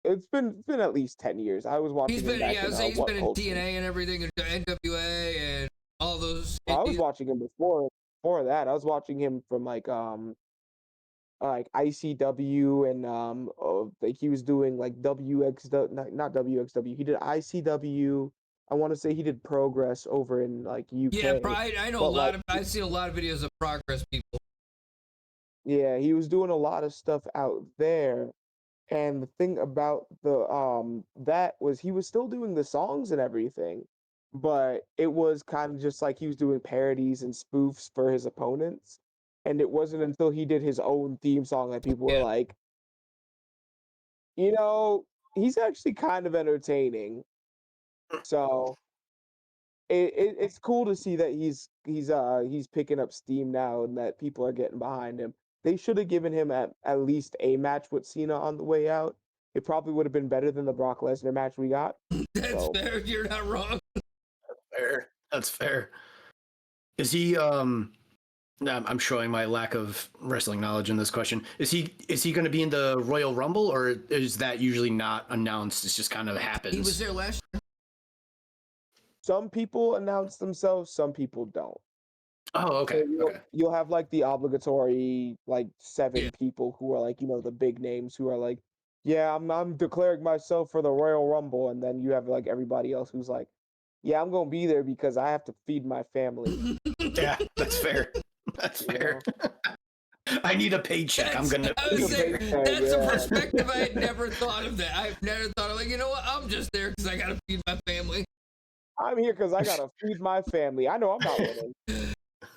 It's been at least 10 years. I was watching. He's been in TNA and everything, and NWA and all those. I was watching him before that. I was watching him from like ICW and like he was doing like WXW, not WXW. He did ICW. I want to say he did Progress over in like UK. Yeah, I know I've seen a lot of videos of Progress people. Yeah, he was doing a lot of stuff out there. And the thing about that was he was still doing the songs and everything, but it was kind of just like he was doing parodies and spoofs for his opponents. And it wasn't until he did his own theme song that people were like, you know, he's actually kind of entertaining. So it's cool to see that he's picking up steam now and that people are getting behind him. They should have given him at least a match with Cena on the way out. It probably would have been better than the Brock Lesnar match we got. That's fair. You're not wrong. That's fair. Is he? I'm showing my lack of wrestling knowledge in this question. Is he going to be in the Royal Rumble, or is that usually not announced? It just kind of happens. He was there last year. Some people announce themselves. Some people don't. Oh, okay. So you'll have like the obligatory like 7 people who are like, you know, the big names who are like, yeah, I'm declaring myself for the Royal Rumble, and then you have like everybody else who's like, yeah, I'm gonna be there because I have to feed my family. Yeah, that's fair. That's fair. I need a paycheck. That's a perspective I had never thought of. That I've never thought of. Like, you know what? I'm just there because I gotta feed my family. I'm here because I gotta feed my family. I know I'm not winning.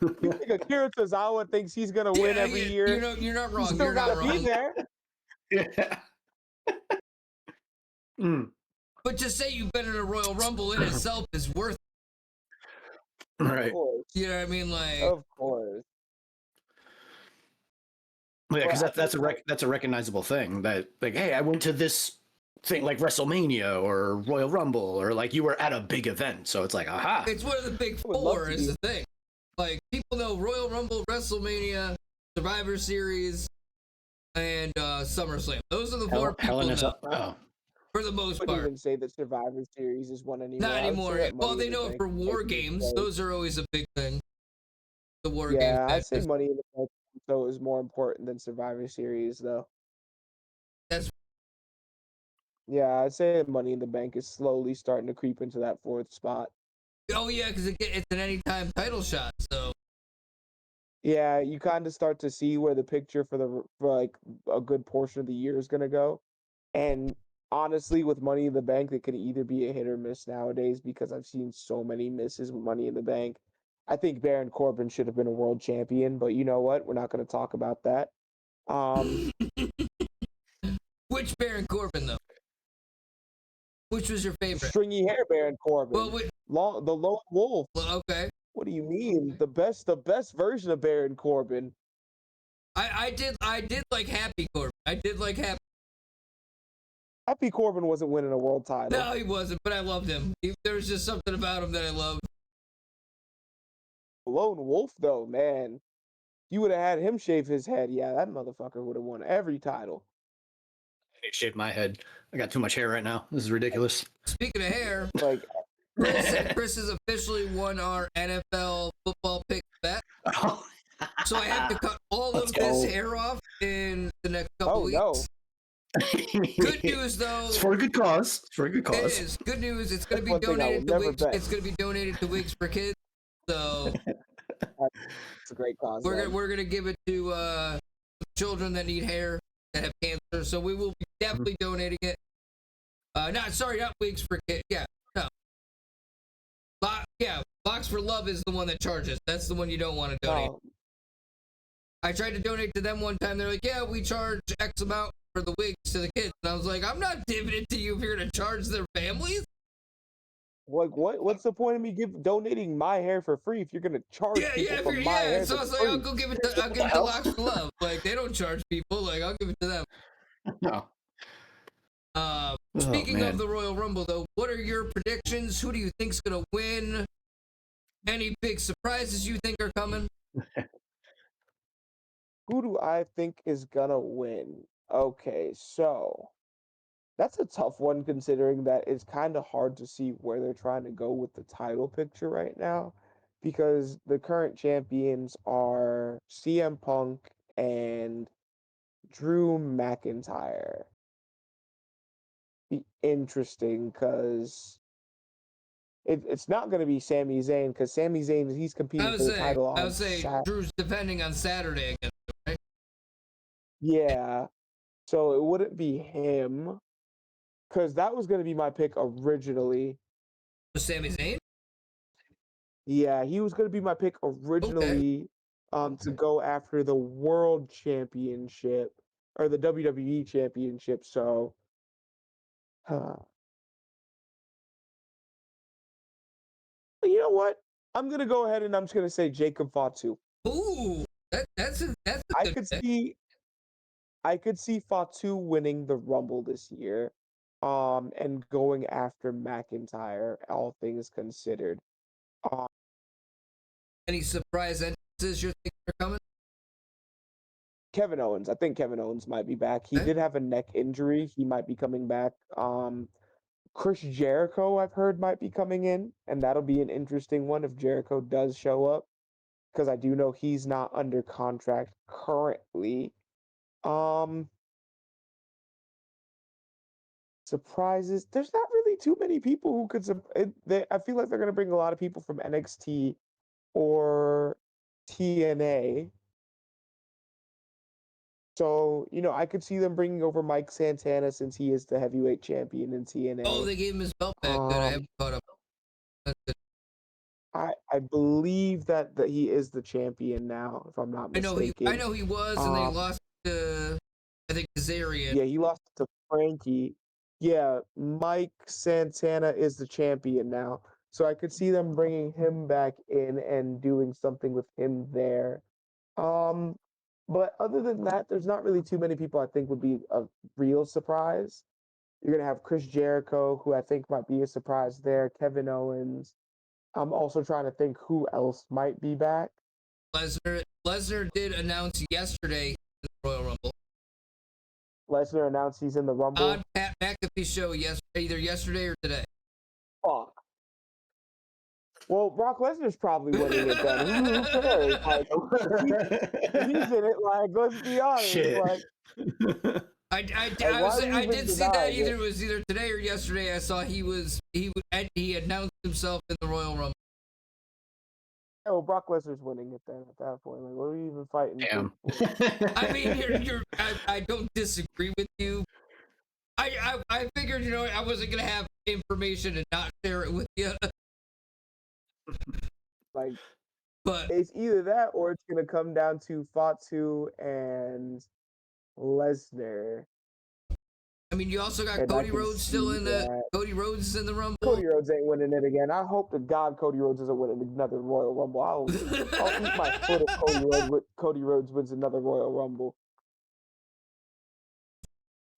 You think Akira Tozawa thinks he's gonna win every year? You're not wrong. He's still gotta be there. Yeah. But to say you've been in a Royal Rumble in itself is worth it. Right. You know what I mean? Like, of course. Yeah, because that's a recognizable thing. That like, hey, I went to this thing like WrestleMania or Royal Rumble, or like you were at a big event, so it's like, aha. It's one of the big 4 is the thing. Like, people know Royal Rumble, WrestleMania, Survivor Series, and SummerSlam. Those are the 4 people know, for the most part. I wouldn't even say that Survivor Series is one anymore. Not anymore. Well, they know it for War Games. Those are always a big thing. The War Games. Yeah, I'd say Money in the Bank though is more important than Survivor Series, though. Yeah, I'd say Money in the Bank is slowly starting to creep into that 4th spot. Oh, yeah, because it's an anytime title shot, so. Yeah, you kind of start to see where the picture for like a good portion of the year is going to go. And honestly, with Money in the Bank, it could either be a hit or miss nowadays because I've seen so many misses with Money in the Bank. I think Baron Corbin should have been a world champion, but you know what? We're not going to talk about that. Which Baron Corbin though? Which was your favorite? Stringy hair Baron Corbin. Well, the Lone Wolf. Well, okay. What do you mean? The best version of Baron Corbin. I did like Happy Corbin. I did like Happy. Happy Corbin wasn't winning a world title. No, he wasn't, but I loved him. There was just something about him that I loved. Lone Wolf, though, man. You would have had him shave his head. Yeah, that motherfucker would have won every title. I shaved my head. I got too much hair right now. This is ridiculous. Speaking of hair, like Chris has officially won our NFL football pick bet. Oh. So I have to cut all of this hair off in the next couple weeks. No. Good news, though. It's for a good cause. It is. Good news. It's going to be donated to Wigs. It's going to be donated to Wigs for Kids. So it's a great cause. We're gonna give it to children that need hair that have cancer. So we will be definitely donating it. Not Wigs for Kids. Yeah, no. Box for Love is the one that charges. That's the one you don't want to donate. Oh. I tried to donate to them one time. They're like, yeah, we charge X amount for the wigs to the kids. And I was like, I'm not giving it to you if you're going to charge their families. What's the point of me donating my hair for free if you're going to charge people for my hair? So I was like, I'll give it to Locks for Love. Like, they don't charge people. Like, I'll give it to them. No. Speaking of the Royal Rumble, though, what are your predictions? Who do you think's going to win? Any big surprises you think are coming? Who do I think is gonna win? Okay, so that's a tough one considering that it's kind of hard to see where they're trying to go with the title picture right now because the current champions are CM Punk and Drew McIntyre. Be interesting because it's not going to be Sami Zayn because Sami Zayn, he's competing for the title on Saturday. Drew's defending on Saturday against him, right? Yeah. So it wouldn't be him because that was going to be my pick originally. Sami Zayn? Yeah, he was going to be my pick originally to go after the World Championship or the WWE Championship. So, you know what? I'm gonna go ahead and I'm just gonna say Jacob Fatu. Ooh, that's a good I could see Fatu winning the Rumble this year, and going after McIntyre. All things considered. Any surprise entrances you think are coming? Kevin Owens. I think Kevin Owens might be back. He did have a neck injury. He might be coming back. Chris Jericho, I've heard, might be coming in, and that'll be an interesting one if Jericho does show up, because I do know he's not under contract currently. Surprises. There's not really too many people who could. I feel like they're going to bring a lot of people from NXT or TNA. So, I could see them bringing over Mike Santana since he is the heavyweight champion in TNA. Oh, they gave him his belt back. Good. I haven't caught up. I believe that he is the champion now, if I'm not mistaken. I know he was, and they lost to, I think, Kazarian. Yeah, he lost to Frankie. Yeah, Mike Santana is the champion now. So I could see them bringing him back in and doing something with him there. But other than that, there's not really too many people I think would be a real surprise. You're going to have Chris Jericho, who I think might be a surprise there, Kevin Owens. I'm also trying to think who else might be back. Lesnar did announce yesterday in the Royal Rumble. Lesnar announced he's in the Rumble. On Pat McAfee's show either yesterday or today. Fuck. Well, Brock Lesnar's probably winning it then. Who cares? Like, he's in it. Like, let's be honest. Shit. Like, I did see that it was either today or yesterday. I saw he announced himself in the Royal Rumble. Oh, Brock Lesnar's winning it then at that point. Like, what are we even fighting? Damn. I mean, I don't disagree with you. I figured, I wasn't gonna have information and not share it with you. Like, But it's either that or it's gonna come down to Fatu and Lesnar. I mean, you also got And Cody Rhodes still in the. Cody Rhodes is in the Rumble. Cody Rhodes ain't winning it again. I hope to God Cody Rhodes isn't winning another Royal Rumble. I'll eat my foot if Cody Rhodes wins another Royal Rumble.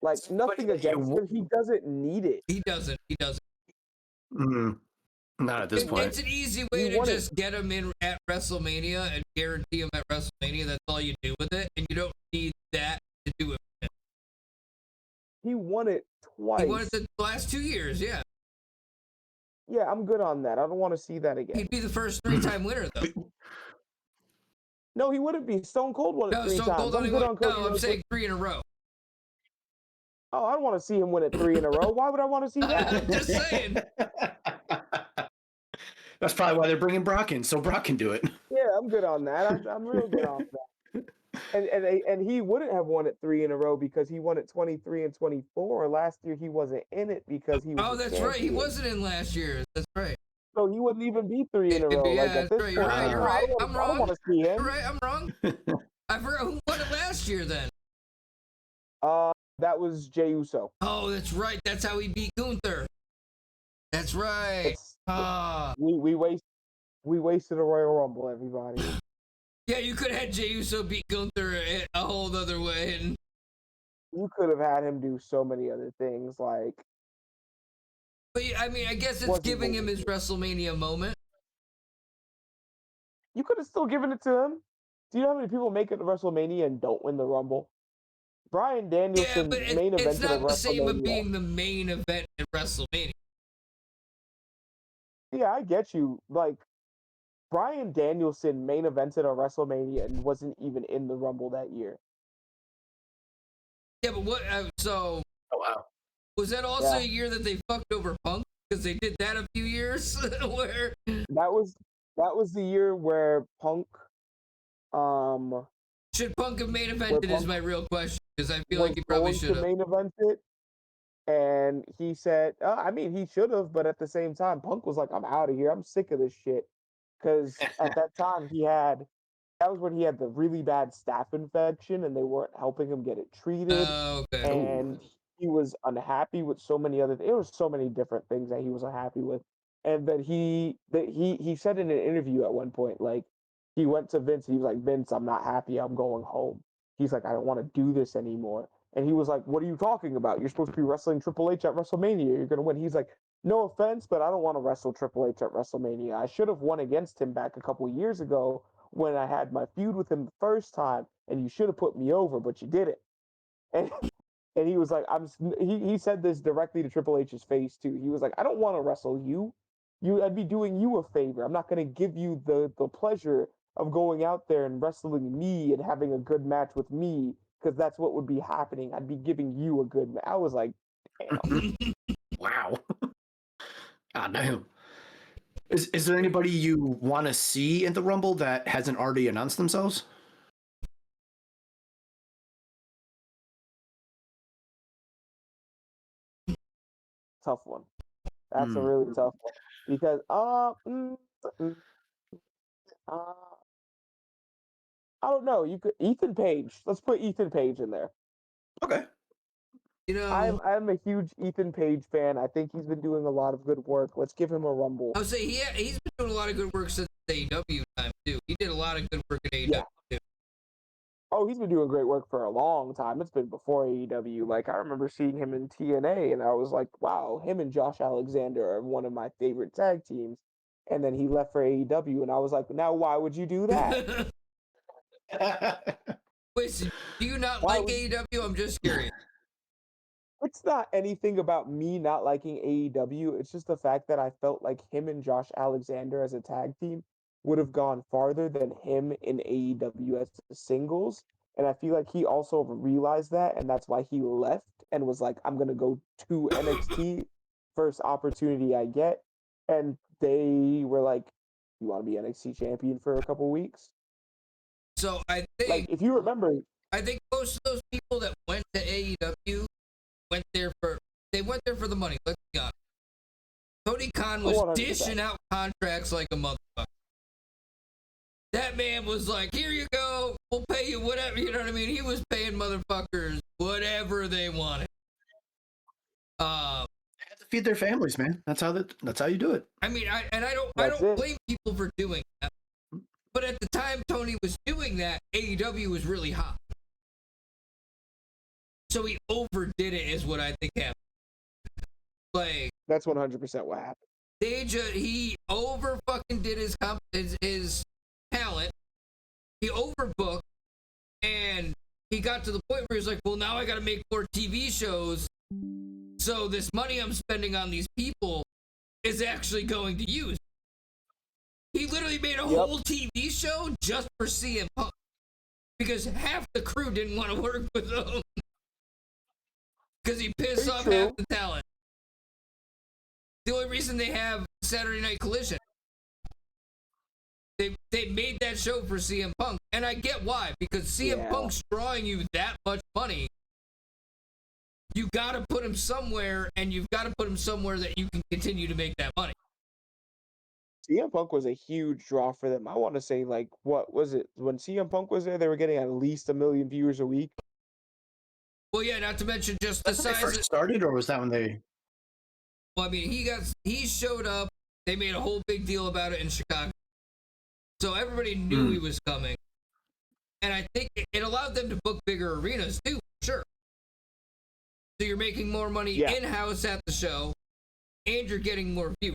Like, nothing against him. He doesn't need it. He doesn't. Not at this point. It's an easy way to just get him in at WrestleMania and guarantee him at WrestleMania. That's all you do with it, and you don't need that to do it. He won it twice. He won it the last 2 years, yeah. Yeah, I'm good on that. I don't want to see that again. He'd be the first 3-time winner, though. No, he wouldn't be. Stone Cold won it 3 Stone times. Cold only won. No, I'm saying 3 in a row. Oh, I don't want to see him win it 3 in a row. Why would I want to see that? I'm just saying. That's probably why they're bringing Brock in, so Brock can do it. Yeah, I'm good on that. I'm real good on that. And he wouldn't have won it 3 in a row because he won it 23 and 24. Last year he wasn't in it because he was. Oh, that's right. He wasn't in last year. That's right. So he wouldn't even be 3 in a row. Yeah, like at this right. point, You're right. I'm wrong. I don't want to see him. You're right. I'm wrong. I forgot who won it last year then. That was Jey Uso. Oh, that's right. That's how he beat Gunther. That's right. We wasted a Royal Rumble, everybody. Yeah, you could have had Jey Uso beat Gunther a whole other way, and you could have had him do so many other things, like. But I mean, I guess it's giving him his WrestleMania moment. You could have still given it to him. Do you know how many people make it to WrestleMania and don't win the Rumble? Bryan Danielson main evented it's not the same of being the main event at WrestleMania. Yeah, I get you. Like, Bryan Danielson main evented a WrestleMania and wasn't even in the Rumble that year. Yeah, but what? Oh wow. Was that also a year that they fucked over Punk? Because they did that a few years where. That was the year where Punk. Should Punk have main evented? Is my real question, because I feel like he probably should have. Main event it, and he said, I mean, he should have, but at the same time, Punk was like, "I'm out of here. I'm sick of this shit." Because at that time, that was when he had the really bad staph infection, and they weren't helping him get it treated. Okay. And he was unhappy with so many other. There were so many different things that he was unhappy with, and that he said in an interview at one point, like. He went to Vince and he was like, "Vince, I'm not happy. I'm going home." He's like, "I don't want to do this anymore." And he was like, "What are you talking about? You're supposed to be wrestling Triple H at WrestleMania. You're going to win." He's like, "No offense, but I don't want to wrestle Triple H at WrestleMania. I should have won against him back a couple of years ago when I had my feud with him the first time, and you should have put me over, but you didn't." And he was like, he said this directly to Triple H's face too. He was like, "I don't want to wrestle you. I'd be doing you a favor. I'm not going to give you the pleasure of going out there and wrestling me and having a good match with me, because that's what would be happening. I'd be giving you a good match." I was like, damn. Wow. God damn. Is there anybody you want to see in the Rumble that hasn't already announced themselves? Tough one. That's a really tough one. Because, I don't know. You could Ethan Page. Let's put Ethan Page in there. Okay. You know, I'm a huge Ethan Page fan. I think he's been doing a lot of good work. Let's give him a Rumble. I would say he's been doing a lot of good work since AEW time too. He did a lot of good work at AEW too. Oh, he's been doing great work for a long time. It's been before AEW. Like, I remember seeing him in TNA, and I was like, wow, him and Josh Alexander are one of my favorite tag teams. And then he left for AEW, and I was like, now why would you do that? Wait, so do you not like AEW? I'm just curious. It's not anything about me not liking AEW. It's just the fact that I felt like him and Josh Alexander as a tag team would have gone farther than him in AEW as singles. And I feel like he also realized that, and that's why he left and was like, I'm going to go to NXT first opportunity I get. And they were like, you want to be NXT champion for a couple weeks? So I think, like, if you remember, I think most of those people that went to AEW went there for the money. Let's be honest. Tony Khan was 100%. dishing out contracts like a motherfucker. That man was like, here you go, we'll pay you whatever, you know what I mean? He was paying motherfuckers whatever they wanted. They have to feed their families, man. That's how you do it. I mean, I don't blame people for doing that. But at the time Tony was doing that, AEW was really hot. So he overdid it, is what I think happened. Like, that's 100% what happened. He over fucking did his talent. He overbooked, and he got to the point where he's like, well, now I got to make more TV shows. So this money I'm spending on these people is actually going to use. He literally made a whole TV show just for CM Punk because half the crew didn't want to work with him because he pissed off half the talent. The only reason they have Saturday Night Collision, they made that show for CM Punk, and I get why, because CM Punk's drawing you that much money. You got to put him somewhere, and you've got to put him somewhere that you can continue to make that money. CM Punk was a huge draw for them. I want to say, like, what was it? When CM Punk was there, they were getting at least 1 million viewers a week. Well, yeah, not to mention just the size. When they first started, or was that when they? Well, I mean, he showed up. They made a whole big deal about it in Chicago, so everybody knew he was coming. And I think it allowed them to book bigger arenas too. Sure. So you're making more money in-house at the show, and you're getting more views.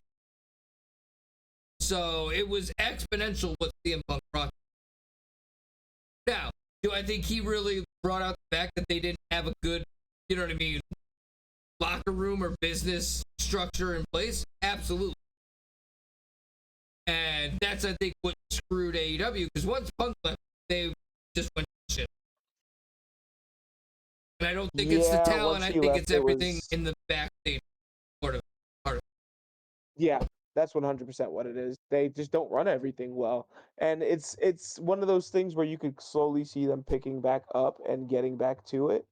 So it was exponential what CM Punk brought. Now, do I think he really brought out the fact that they didn't have a good, you know what I mean, locker room or business structure in place? Absolutely. And that's, I think, what screwed AEW, because once Punk left, they just went to shit. And I don't think it's the talent, I think it's everything in the backstage part of it. Yeah, that's 100% what it is. They just don't run everything well. And it's one of those things where you could slowly see them picking back up and getting back to it.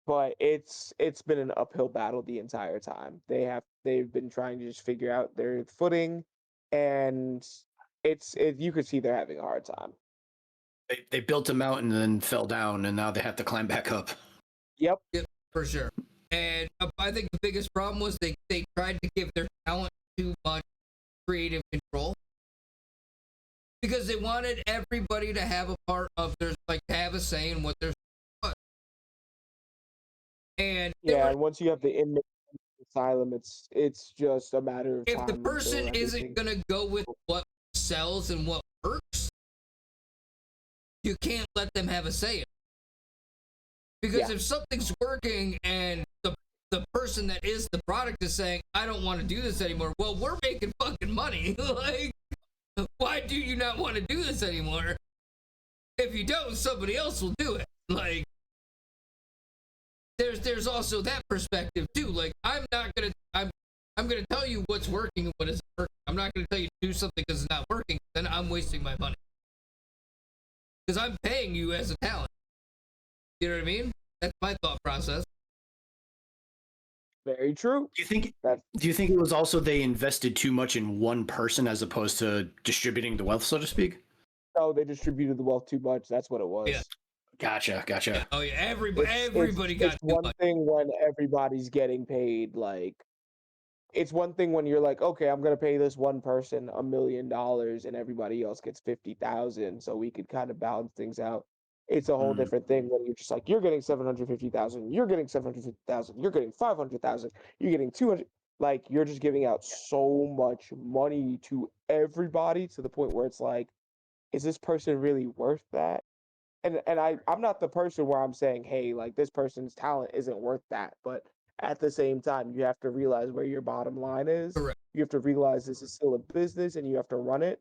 But it's been an uphill battle the entire time. They've been trying to just figure out their footing, and you could see they're having a hard time. They built a mountain and then fell down, and now they have to climb back up. Yep, for sure. And I think the biggest problem was they tried to give their talent too much creative control because they wanted everybody to have a part of their, like, to have a say in what they're. And and once you have the inmate asylum, it's just a matter of time. If the person isn't gonna go with what sells and what works, you can't let them have a say in it. Because if something's working and the person that is the product is saying, I don't want to do this anymore, well, we're making fucking money. Like, why do you not want to do this anymore? If you don't, somebody else will do it. Like, there's also that perspective too. Like, I'm gonna tell you what's working and what isn't working. I'm not gonna tell you to do something because it's not working. Then I'm wasting my money because I'm paying you as a talent. You know what I mean? That's my thought process. Very true. Do you think it was also they invested too much in one person as opposed to distributing the wealth, so to speak? No, they distributed the wealth too much. That's what it was. Yeah. Gotcha. Yeah. Oh yeah, everybody got. It's one thing when everybody's getting paid. Like, it's one thing when you're like, okay, I'm gonna pay this one person $1 million, and everybody else gets 50,000, so we could kind of balance things out. It's a whole different thing when you're just like, you're getting 750,000, you're getting 750,000, you're getting 500,000, you're getting 200. Like, you're just giving out so much money to everybody to the point where it's like, is this person really worth that? And I'm not the person where I'm saying, hey, like, this person's talent isn't worth that. But at the same time, you have to realize where your bottom line is. Correct. You have to realize this is still a business and you have to run it.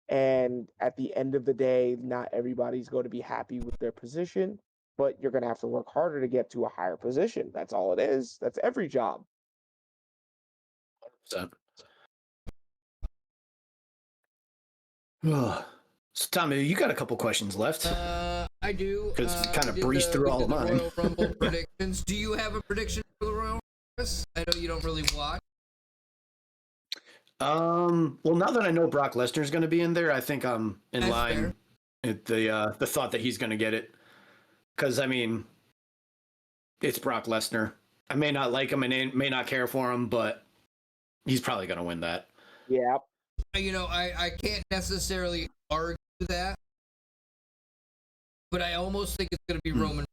And at the end of the day, not everybody's going to be happy with their position, but you're going to have to work harder to get to a higher position. That's all it is. That's every job. 100%. So, Tommy, you got a couple questions left. I do. Because we kind of breezed through all of mine. Royal Rumble predictions. Do you have a prediction for the Royal Rumble? I know you don't really watch. Well, now that I know Brock Lesnar's going to be in there, I think I'm in That's line at the thought that he's going to get it. Because, I mean, it's Brock Lesnar. I may not like him and may not care for him, but he's probably going to win that. Yeah. You know, I can't necessarily argue that, but I almost think it's going to be Roman.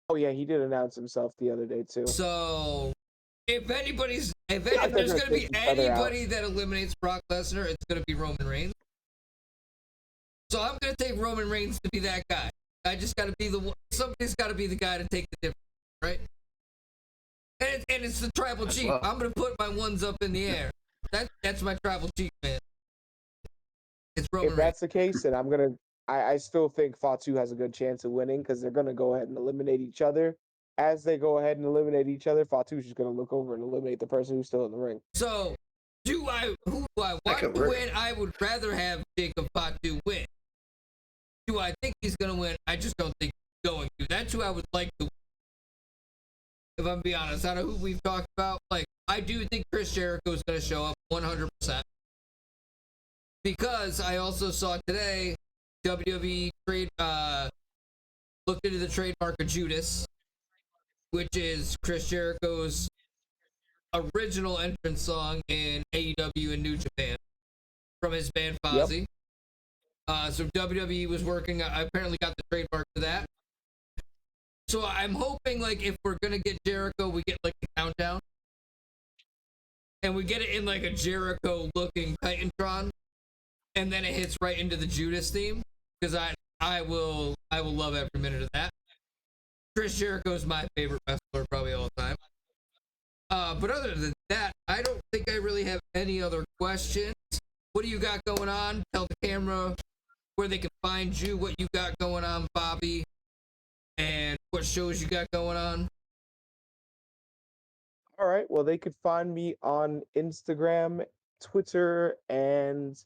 Oh yeah, he did announce himself the other day too. So if there's going to be anybody that eliminates Brock Lesnar, it's going to be Roman Reigns. So I'm going to take Roman Reigns to be that guy. I just got to be somebody's got to be the guy to take the difference, right? And it's the tribal chief. Well. I'm going to put my ones up in the air. That's my tribal chief, man. It's Roman Reigns. If that's the case, then I still think Fatu has a good chance of winning because they're gonna go ahead and eliminate each other. As they go ahead and eliminate each other, Fatu's just gonna look over and eliminate the person who's still in the ring. So, who do I want to win? I would rather have Jacob Fatu win. Do I think he's gonna win? I just don't think he's going to. That's who I would like to win. If I'm being honest, out of who we've talked about, like, I do think Chris Jericho is gonna show up 100%. Because I also saw today WWE looked into the trademark of Judas, which is Chris Jericho's original entrance song in AEW and New Japan from his band Fozzy. Yep. So WWE was working. I apparently got the trademark for that. So I'm hoping, like, if we're gonna get Jericho, we get like a countdown, and we get it in like a Jericho-looking Titantron, and then it hits right into the Judas theme. Because I will love every minute of that. Chris Jericho is my favorite wrestler probably all the time. But other than that, I don't think I really have any other questions. What do you got going on? Tell the camera where they can find you, what you got going on, Bobby, and what shows you got going on. All right. Well, they could find me on Instagram, Twitter, and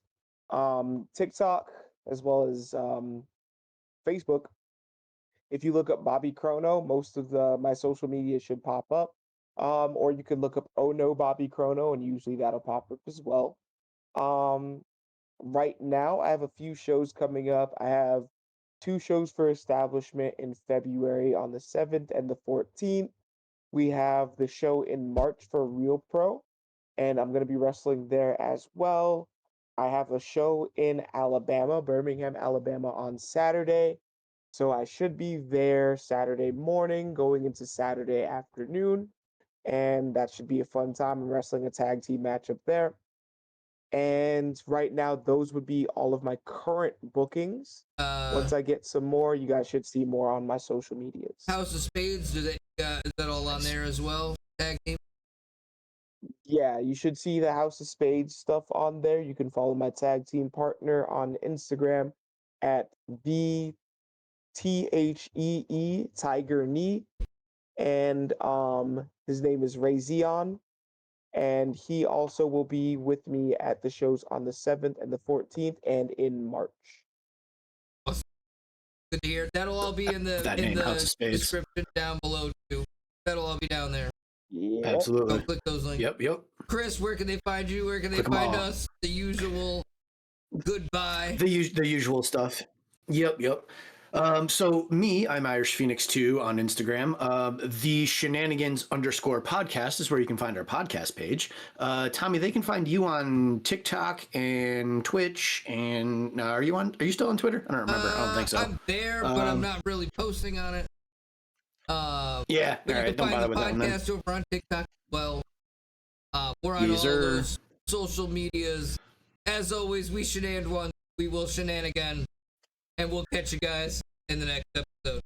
TikTok, as well as Facebook. If you look up Bobby Chrono, most of my social media should pop up. Or you could look up Oh No Bobby Chrono, and usually that'll pop up as well. Right now, I have a few shows coming up. I have 2 shows for Establishment in February on the 7th and the 14th. We have the show in March for Real Pro, and I'm going to be wrestling there as well. I have a show in Alabama, Birmingham, Alabama on Saturday. So I should be there Saturday morning, going into Saturday afternoon. And that should be a fun time. I'm wrestling a tag team matchup there. And right now, those would be all of my current bookings. Once I get some more, you guys should see more on my social medias. House of Spades, is that all on there as well? Tag team? Yeah, you should see the House of Spades stuff on there. You can follow my tag team partner on Instagram at the THEE Tiger Knee, and his name is Ray Zion, and he also will be with me at the shows on the 7th and the 14th and in March. Awesome. Good to hear. That'll all be in the description down below too. That'll all be down there. Yeah, absolutely. So click those links. Yep. Chris, where can they find you? Where can they find us? The usual goodbye. The usual stuff. Yep. So me, I'm Irish Phoenix 2 on Instagram. The Shenanigans _podcast is where you can find our podcast page. Tommy, they can find you on TikTok and Twitch. And are you still on Twitter? I don't remember. I don't think so. I'm there, but I'm not really posting on it. Yeah. But all right. Don't bother with that. You can find the podcast over on TikTok as well. We're on all those social medias. As always, we shenaned one. We will shenan again. And we'll catch you guys in the next episode.